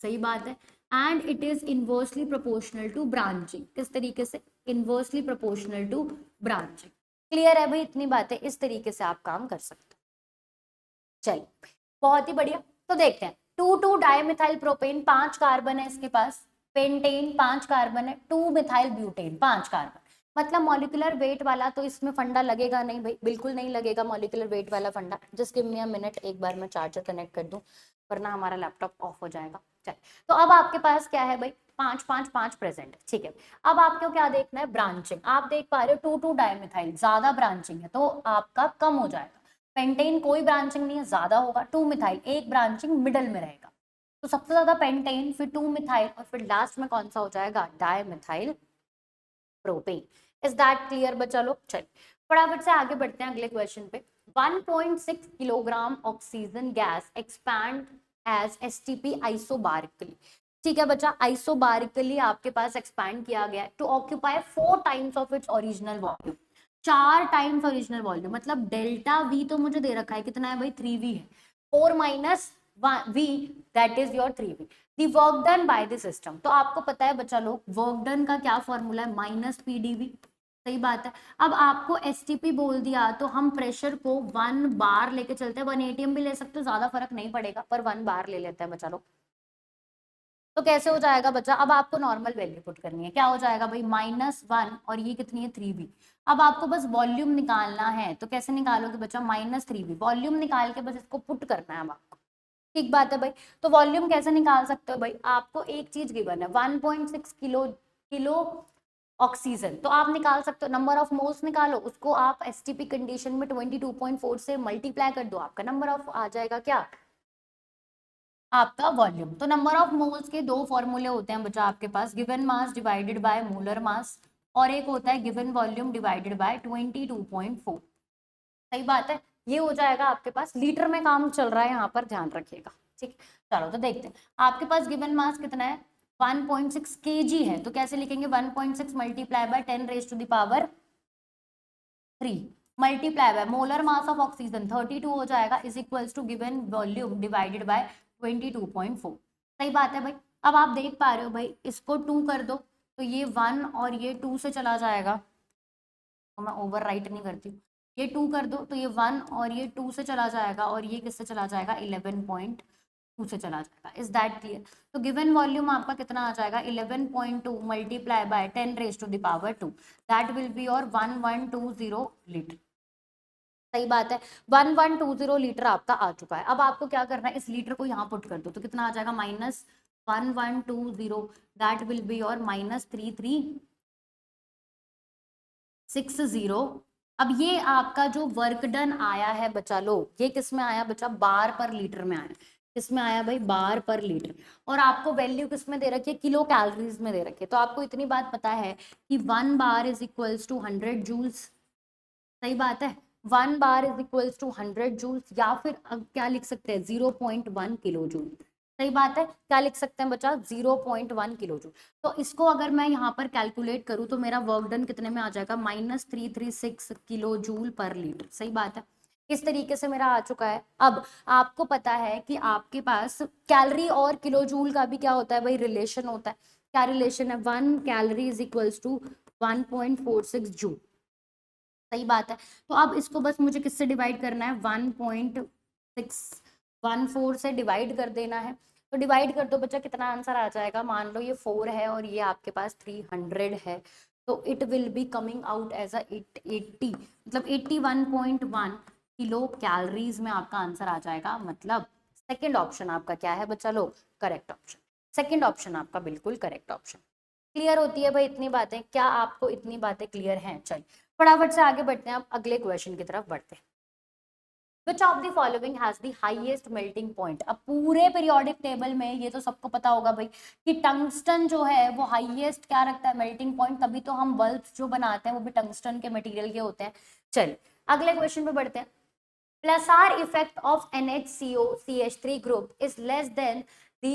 सही बात है। And it is inversely proportional to branching, किस तरीके से, inversely proportional to branching. Clear है भाई इतनी बातें, इस तरीके से आप काम कर सकते हो। चलिए बहुत ही बढ़िया। तो देखते हैं 2,2 डाइमिथाइल प्रोपेन, 5 कार्बन है इसके पास। पेंटेन 5 कार्बन है। 2 मिथाइल ब्यूटेन 5 कार्बन। मतलब मॉलिक्यूलर वेट वाला तो इसमें फंडा लगेगा नहीं भाई, बिल्कुल नहीं लगेगा मॉलिक्यूलर वेट वाला फंडा। Just give me a minute, एक बार मैं चार्जर कनेक्ट कर दूं, वरना हमारा लैपटॉप ऑफ हो जाएगा। चल तो अब आपके पास क्या है भाई, 5 5 5 प्रेजेंट, ठीक है। अब आपको क्या देखना है, ब्रांचिंग। आप देख पा रहे हो 2,2 डाइमिथाइल, ज्यादा ब्रांचिंग है तो आपका कम हो जाएगा। पेंटेन कोई ब्रांचिंग नहीं है, ज्यादा होगा, 2 मिथाइल एक ब्रांचिंग मिडल में रहेगा, तो सबसे ज्यादा पेंटेन, फिर 2 मिथाइल और फिर लास्ट में कौन सा हो जाएगा, dimethyl propane. Is that clear बच्चा लोग? चलिए फटाफट से आगे बढ़ते हैं अगले क्वेश्चन पे। 1.6 kilogram oxygen gas expand as STP isobarically. ठीक है बच्चा, आइसोबारिकली आपके पास एक्सपैंड किया गया है to occupy 4 times of its original volume, 4 times original volume, मतलब डेल्टा वी तो मुझे दे रखा है कितना है भाई, 3v है, 4 minus v that is your 3v। The work done by the system, तो आपको पता है बच्चा लोग वर्क डन का क्या फॉर्मूला है, माइनस pdv, सही बात है। अब आपको एसटीपी बोल दिया तो हम प्रेशर को 1 बार लेके चलते हैं, 1 atm भी ले सकते हो, ज्यादा फर्क नहीं पड़ेगा, पर 1 बार ले लेते हैं बच्चा लोग। तो कैसे हो जाएगा बच्चा, अब आपको नॉर्मल वैल्यू पुट करनी है, क्या हो जाएगा भाई, -1 और ये कितनी है 3v। अब आपको बस वॉल्यूम निकालना है, तो कैसे निकालोगे बच्चा, -3v, वॉल्यूम निकाल के बस इसको पुट करना है अब आपको। ठीक बात है भाई, तो वॉल्यूम कैसे निकाल सकते हो भाई, आपको एक चीज गिवन है 1.6 किलो ऑक्सीजन, तो आप निकाल सकते हो नंबर ऑफ मोल्स निकालो, उसको आप एसटीपी कंडीशन में 22.4 से मल्टीप्लाई कर दो, आपका नंबर ऑफ आ जाएगा क्या, आपका वॉल्यूम। तो नंबर ऑफ मोल्स के 2 फॉर्मूले होते हैं बच्चा आपके पास, given mass divided by molar mass, और एक होता है गिवन वॉल्यूम डिवाइडेड बाय 22.4। सही बात है, ये हो जाएगा आपके पास, लीटर में काम चल रहा है यहाँ पर, ध्यान रखिएगा। ठीक, चलो तो देखते हैं आपके पास गिवन मास कितना है, 1.6 kg है, तो कैसे लिखेंगे, 1.6 multiply by 10⁻³ multiply by molar mass of oxygen 32 हो जाएगा, is equals to given volume divided by 22.4। सही बात है भाई, अब आप देख पा रहे हो भाई, इसको 2 कर दो तो ये 1 और ये 2 से चला जाएगा, तो मैं ओवर राइट नहीं करती हूँ, ये 2 कर दो तो ये 1 और ये 2 से चला जाएगा, और ये किससे चला जाएगा, 11.2 से चला जाएगा। Is that clear? तो गिवन वॉल्यूम आपका कितना आ जाएगा, 11.2 multiply by 10⁻², that will be और 1120 लीटर। सही बात है, 1120 लीटर आपका आ चुका है। अब आपको क्या करना है, इस लीटर को यहाँ पुट कर दो, तो कितना आ जाएगा, -1120, दैट विल बी और -3360। अब ये आपका जो वर्क डन आया है बच्चा लोग, ये किस में आया बच्चा, बार पर लीटर में आया, किसमें आया भाई, बार पर लीटर, और आपको वैल्यू किस में दे रखी है, किलो कैलोरीज में दे रखी है। तो आपको इतनी बात पता है कि 1 bar is equals to 100 joules. सही बात है, 1 bar is equals to 100 joules, या फिर क्या लिख सकते हैं, 0.1 किलो जूल। सही बात है, क्या लिख सकते हैं बच्चा, 0.1 किलो जूल। तो इसको अगर मैं यहाँ पर कैलकुलेट करूँ तो मेरा वर्क डन कितने में आ जाएगा, -336 किलो जूल पर लीटर। सही बात है, इस तरीके से मेरा आ चुका है। अब आपको पता है कि आपके पास कैलोरी और किलो जूल का भी क्या होता है भाई, रिलेशन होता है। क्या रिलेशन है, 1 calorie is equals to 1.46 joule. सही बात है, तो अब इसको बस मुझे किससे डिवाइड करना है, 1.614 से डिवाइड कर देना है। तो डिवाइड कर दो बच्चा, कितना आंसर आ जाएगा, मान लो ये 4 है और ये आपके पास 300 है, तो it will be coming out as a 80, मतलब 81.1 किलो कैलोरीज में आपका आंसर आ जाएगा। मतलब सेकेंड ऑप्शन आपका क्या है बच्चा लोग, करेक्ट ऑप्शन। सेकेंड ऑप्शन आपका बिल्कुल करेक्ट ऑप्शन। क्लियर होती है भाई इतनी बातें, क्या आपको इतनी बातें क्लियर हैं? चलिए फटाफट से आगे बढ़ते हैं, अब अगले क्वेश्चन की तरफ बढ़ते हैं। Which of the following has the highest melting point? अब पूरे पीरियोडिक टेबल में ये तो सबको पता होगा भाई कि टंगस्टन जो है वो हाईएस्ट क्या रखता है, मेल्टिंग पॉइंट, तभी तो हम बल्ब्स जो बनाते हैं वो भी टंगस्टन के मटेरियल के होते हैं। चलिए अगले क्वेश्चन पे बढ़ते हैं। Pulsar effect of NHCO CH3 group is less than the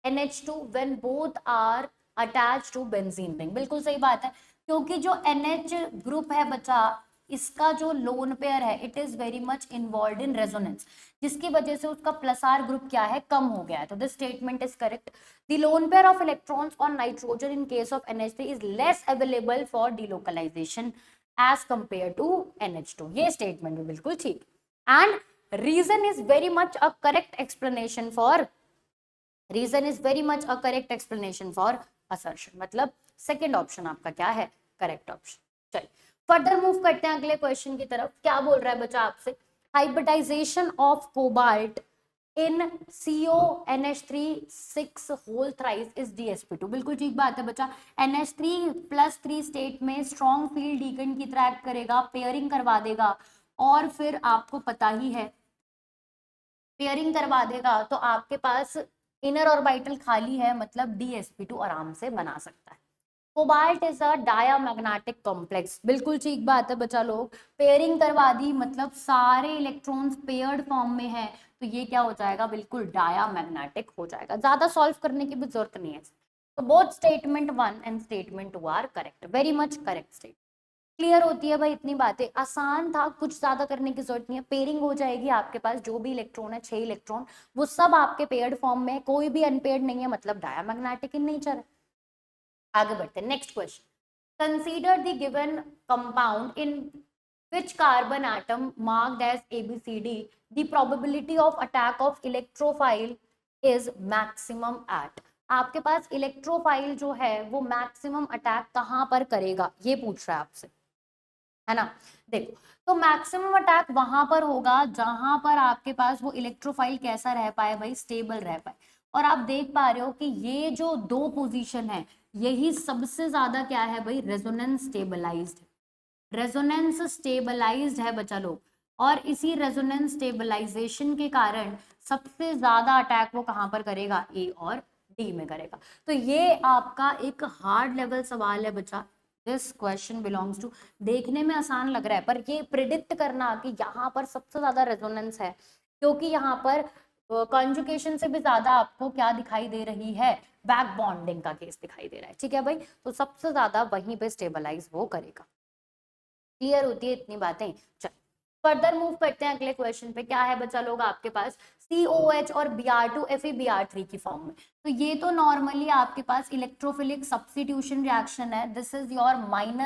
NH2 when both are attached to benzene ring। बिल्कुल सही बात है, क्योंकि जो NH ग्रुप है बच्चा, इसका जो लोन पेयर है it is very much involve in resonance, जिसकी वजह से उसका प्लसार ग्रुप क्या है, कम हो गया है। तो this statement is correct. The lone pair of electrons on nitrogen in case of NH3 is less available for delocalization as compare to NH2। ये स्टेटमेंट भी बिल्कुल ठीक, and reason is very much a correct explanation for, reason is very much a correct explanation for assertion. मतलब second option आपका क्या है, correct option. चलिए further move करते हैं अगले क्वेश्चन की तरफ। क्या बोल रहा है बच्चा आपसे, hybridization of cobalt in CONH3 whole thrice is DsP2। बिल्कुल ठीक बात है बच्चा, NH3+3 स्टेट में स्ट्रॉन्ग फील्ड डीकन की तरह एक्ट करेगा, पेयरिंग करवा देगा, और फिर आपको पता ही है पेयरिंग करवा देगा तो आपके पास इनर ऑर्बिटल खाली है, मतलब DsP2 आराम से बना सकता है। Cobalt is a diamagnetic complex, बिल्कुल ठीक बात है बच्चा लोग, पेयरिंग करवा दी मतलब सारे इलेक्ट्रॉन्स पेयर्ड फॉर्म में है, तो ये क्या हो जाएगा, बिल्कुल डायामैग्नेटिक हो जाएगा, ज्यादा सॉल्व करने की भी जरूरत नहीं है। तो both statement 1 and statement 2 are correct, very much correct statement. Clear होती है भाई, इतनी बातें आसान था, कुछ ज्यादा करने की जरूरत नहीं है। पेयरिंग हो जाएगी, आपके पास जो भी इलेक्ट्रॉन है 6 इलेक्ट्रॉन वो सब आपके पेयर्ड फॉर्म में है, कोई भी अनपेयर्ड नहीं है, मतलब डायामैग्नेटिक इन नेचर है। आगे बढ़ते हैं, next question, consider the given compound in which carbon atom marked as ABCD the probability of attack of electrophile is maximum at। आपके पास इलेक्ट्रोफाइल जो है वो मैक्सिमम अटैक कहां पर करेगा, ये पूछ रहा है आपसे, है ना। देखो, तो मैक्सिमम अटैक वहां पर होगा जहां पर आपके पास वो इलेक्ट्रोफाइल कैसा रह पाए भाई, स्टेबल रह पाए। और आप देख पा रहे हो कि ये जो दो पोजीशन है यही सबसे ज्यादा क्या है भाई, रेजोनेंस स्टेबलाइज्ड, रेजोनेंस स्टेबलाइज्ड है बच्चा लोग। और इसी रेजोनेंस स्टेबलाइजेशन के कारण सबसे ज्यादा अटैक वो कहां पर करेगा, ए और डी में करेगा। तो ये आपका एक हार्ड लेवल सवाल है बच्चा, दिस क्वेश्चन बिलोंग्स टू, देखने में आसान लग रहा है पर ये प्रिडिक्ट करना कि यहाँ पर सबसे ज्यादा रेजोनेंस है, क्योंकि यहाँ पर कॉन्जुगेशन से भी ज्यादा आपको क्या दिखाई दे रही है, बैक बॉन्डिंग का केस दिखाई दे रहा है, ठीक है भाई। तो सबसे ज्यादा वहीं पे स्टेबलाइज वो करेगा। क्लियर होती है इतनी बातें। चल फर्दर मूव करते हैं अगले क्वेश्चन पे, क्या है बच्चा लोग आपके पास, COH और Br2 FeBr3 की फॉर्म में। तो ये तो नॉर्मली आपके पास इलेक्ट्रोफिलिक सब्स्टिट्यूशन रिएक्शन है, दिस इज योर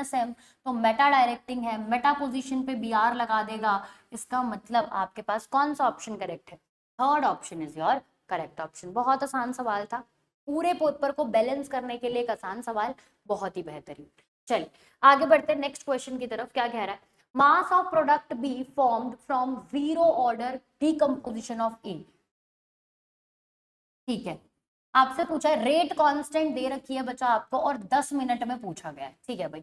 -M, तो मेटा डायरेक्टिंग है, मेटा पोजीशन पे Br लगा देगा, इसका मतलब आपके पास कौन सा ऑप्शन करेक्ट है, third option is your correct option. बहुत आसान सवाल था, पूरे पेपर को बैलेंस करने के लिए एक आसान सवाल, बहुत ही बेहतरीन। चलिए आगे बढ़ते हैं नेक्स्ट क्वेश्चन की तरफ, क्या कह रहा है, mass of product B formed from 0 order decomposition of A. ठीक है, आपसे पूछा है, रेट कांस्टेंट दे रखी है बच्चा आपको और 10 मिनट में पूछा गया है, ठीक है भाई।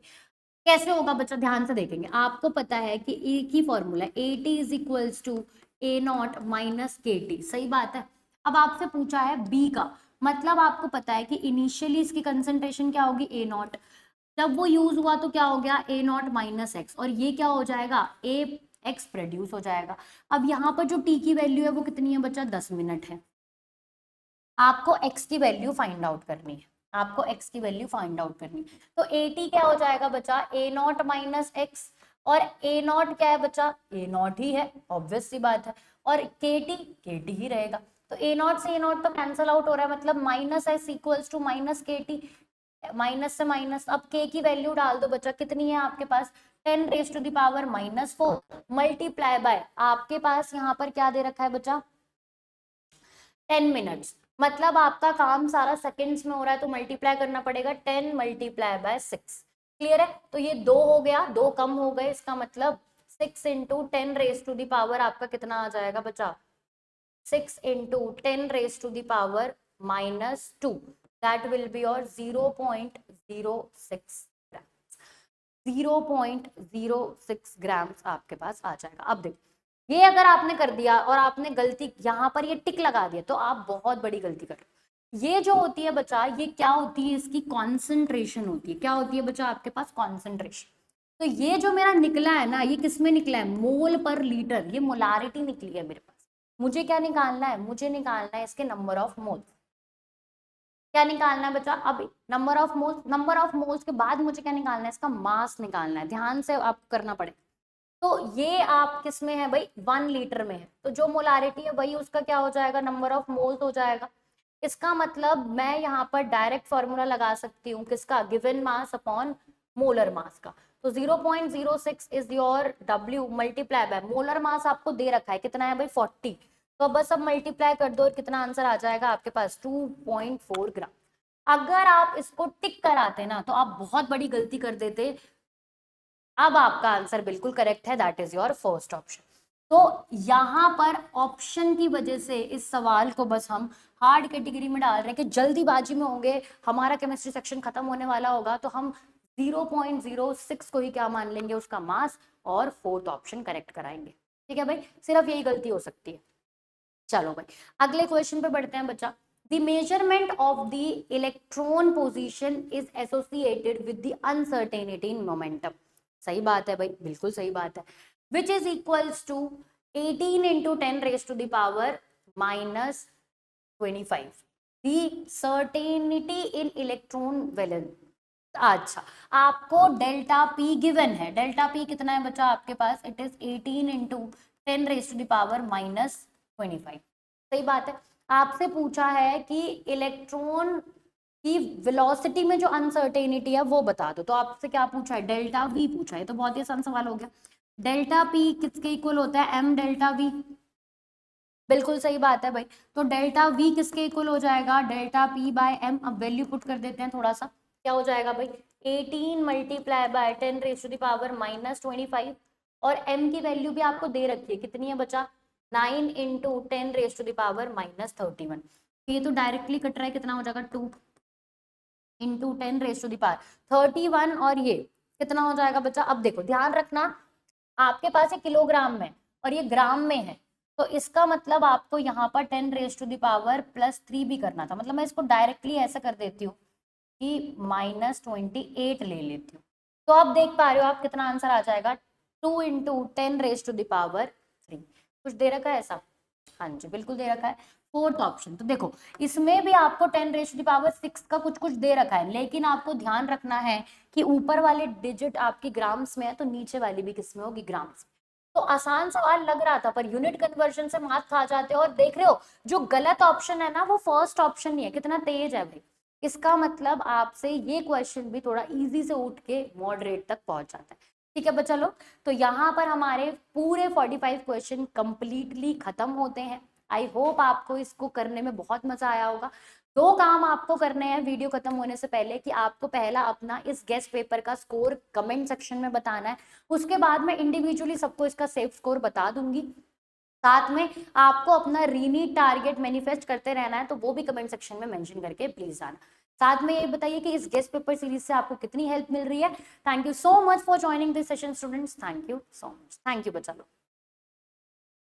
कैसे होगा बच्चा, ध्यान से देखेंगे, आपको पता है कि एक ही formula AT is equals to A0 minus KT, सही बात है। अब आपसे पूछा है B का, मतलब आपको पता है कि इनिशियली इसकी कंसंट्रेशन क्या होगी, A0, जब वो यूज हुआ तो क्या हो गया, A0 माइनस एक्स, और ये क्या हो जाएगा, AX प्रोड्यूस हो जाएगा। अब यहाँ पर जो T की वैल्यू है वो कितनी है बच्चा, 10 मिनट है। आपको X की वैल्यू फाइंड आउट करनी है, आपको X की वैल्यू फाइंड आउट करनी है। तो AT क्या हो जाएगा बच्चा, A0 माइनस एक्स, और A0 क्या है बच्चा, A0 ही है, ऑब्वियस सी बात है, और KT ही रहेगा। तो A0 से A0 तो कैंसल आउट हो रहा है, मतलब minus S equals to minus KT, minus से माइनस। अब K की वैल्यू डाल दो बच्चा, कितनी है आपके पास, 10 raise to the power -4 multiply by, आपके पास यहाँ पर क्या दे रखा है बच्चा, 10 मिनट्स, मतलब आपका काम सारा सेकंड्स में हो रहा है, तो मल्टीप्लाई करना पड़ेगा 10 मल्टीप्लाई बाय 6। क्लियर है, तो ये 2 हो गया, 2 कम हो गए, इसका मतलब 6 into 10 raise to the power आपका कितना आ जाएगा बच्चा, 6 into 10 raise to the power -2, that will be your 0.06 0.06 grams आपके पास आ जाएगा। अब देखो, ये अगर आपने कर दिया और आपने गलती यहाँ पर ये टिक लगा दिया तो आप बहुत बड़ी गलती कर रहे हो। ये जो होती है बच्चा, ये क्या होती है, इसकी कॉन्सेंट्रेशन होती है, क्या होती है बच्चा आपके पास, कॉन्सेंट्रेशन। तो ये जो मेरा निकला है ना, ये किसमें निकला है, मोल पर लीटर, ये मोलारिटी निकली है मेरे पास। मुझे क्या निकालना है, मुझे निकालना है इसके नंबर ऑफ मोल्स। क्या निकालना है बच्चा, अब number of moles, number of moles के बाद मुझे क्या निकालना है, इसका मास निकालना है, ध्यान से आपको करना पड़ेगा। तो ये आप किस में है भाई, 1 लीटर में है, तो जो मोलारिटी है वही उसका क्या हो जाएगा, नंबर ऑफ मोल्स हो जाएगा। इसका मतलब मैं यहाँ पर डायरेक्ट फॉर्मूला लगा सकती हूँ किसका, given mass upon molar mass का। तो 0.06 is your W multiply by molar मास, आपको दे रखा है कितना है भाई, 40, तो बस अब मल्टीप्लाई कर दो और कितना आंसर आ जाएगा आपके पास, 2.4 ग्राम। अगर आप इसको टिक कराते ना तो आप बहुत बड़ी गलती कर देते। अब आपका आंसर बिल्कुल करेक्ट है, that is your first option. तो यहाँ पर ऑप्शन की वजह से इस सवाल को बस हम हार्ड कैटेगरी में डाल रहे हैं कि जल्दीबाजी में होंगे, हमारा केमिस्ट्री सेक्शन खत्म होने वाला होगा, तो हम 0.06 को ही क्या मान लेंगे उसका मास, और फोर्थ ऑप्शन करेक्ट कराएंगे। ठीक है भाई, सिर्फ यही गलती हो सकती है। चलो भाई अगले क्वेश्चन पे बढ़ते हैं बच्चा। The measurement of the electron position is associated with the uncertainty in momentum. सही बात है भाई, बिल्कुल सही बात है। Which is equals to 18 into 10 raised to the power minus 25 the certainty in electron valence। अच्छा, आपको डेल्टा पी गिवन है, डेल्टा पी कितना है बच्चा आपके पास, it is 18 into 10 raised to the power minus 25। सही बात है, आपसे पूछा है कि इलेक्ट्रॉन की वेलोसिटी में जो अनसर्टेनिटी है वो बता दो, तो आपसे क्या पूछा है, डेल्टा वी पूछा है। तो बहुत ही आसान सवाल हो गया। डेल्टा पी किसके इक्वल होता है, एम डेल्टा वी। बिल्कुल सही बात है भाई, तो डेल्टा वी किसके इक्वल हो जाएगा, डेल्टा पी बाय एम। अब वैल्यू पुट कर देते हैं थोड़ा सा, क्या हो जाएगा भाई, 18 multiply by 10 raise to the power minus 25, और एम की वैल्यू भी आपको दे रखी है, कितनी है बच्चा, 9 into 10 raise to the power minus 31। ये तो डायरेक्टली कट रहा है, कितना हो जाएगा 2 into 10 raise to the power 31, और ये कितना हो जाएगा बच्चा। अब देखो ध्यान रखना, आपके पास ये किलोग्राम में और ये ग्राम में है, तो इसका मतलब आपको यहाँ पर 10 रेज टू द पावर +3 भी करना था। मतलब मैं इसको डायरेक्टली ऐसा कर देती हूँ कि -28 ले लेती हूँ। तो आप देख पा रहे हो आप कितना आंसर आ जाएगा, 2 into 10 raise to the power 3। कुछ दे रखा है ऐसा, हाँ जी बिल्कुल दे रखा है, फोर्थ ऑप्शन। तो देखो इसमें भी आपको 10 रेज टू द पावर 6 का कुछ कुछ दे रखा है, लेकिन आपको ध्यान रखना है कि ऊपर वाले डिजिट आपकी ग्राम्स में है, तो नीचे वाली भी किसमें होगी, ग्राम्स में। तो आसान सवाल लग रहा था, पर यूनिट कन्वर्जन से मार्क्स खा जाते हो। और देख रहे हो जो गलत ऑप्शन है ना, वो फर्स्ट ऑप्शन नहीं है, कितना तेज है भाई। इसका मतलब आपसे ये क्वेश्चन भी थोड़ा इजी से उठ के मॉडरेट तक पहुंच जाता है। ठीक है बच्चा लोग, तो यहाँ पर हमारे पूरे 45 क्वेश्चन कंप्लीटली खत्म होते हैं। आई होप आपको इसको करने में बहुत मजा आया होगा। दो काम आपको करने हैं वीडियो खत्म होने से पहले, कि आपको पहला अपना इस गेस्ट पेपर का स्कोर कमेंट सेक्शन में बताना है, उसके बाद मैं इंडिविजुअली सबको इसका सेफ स्कोर बता दूंगी। साथ में आपको अपना रीनीट टारगेट मैनिफेस्ट करते रहना है, तो वो भी कमेंट सेक्शन में मेंशन करके प्लीज आना। साथ में ये बताइए कि इस गेस्ट पेपर सीरीज से आपको कितनी हेल्प मिल रही है। Thank you so much for joining this session students, thank you so much, thank you बच्चा लोग।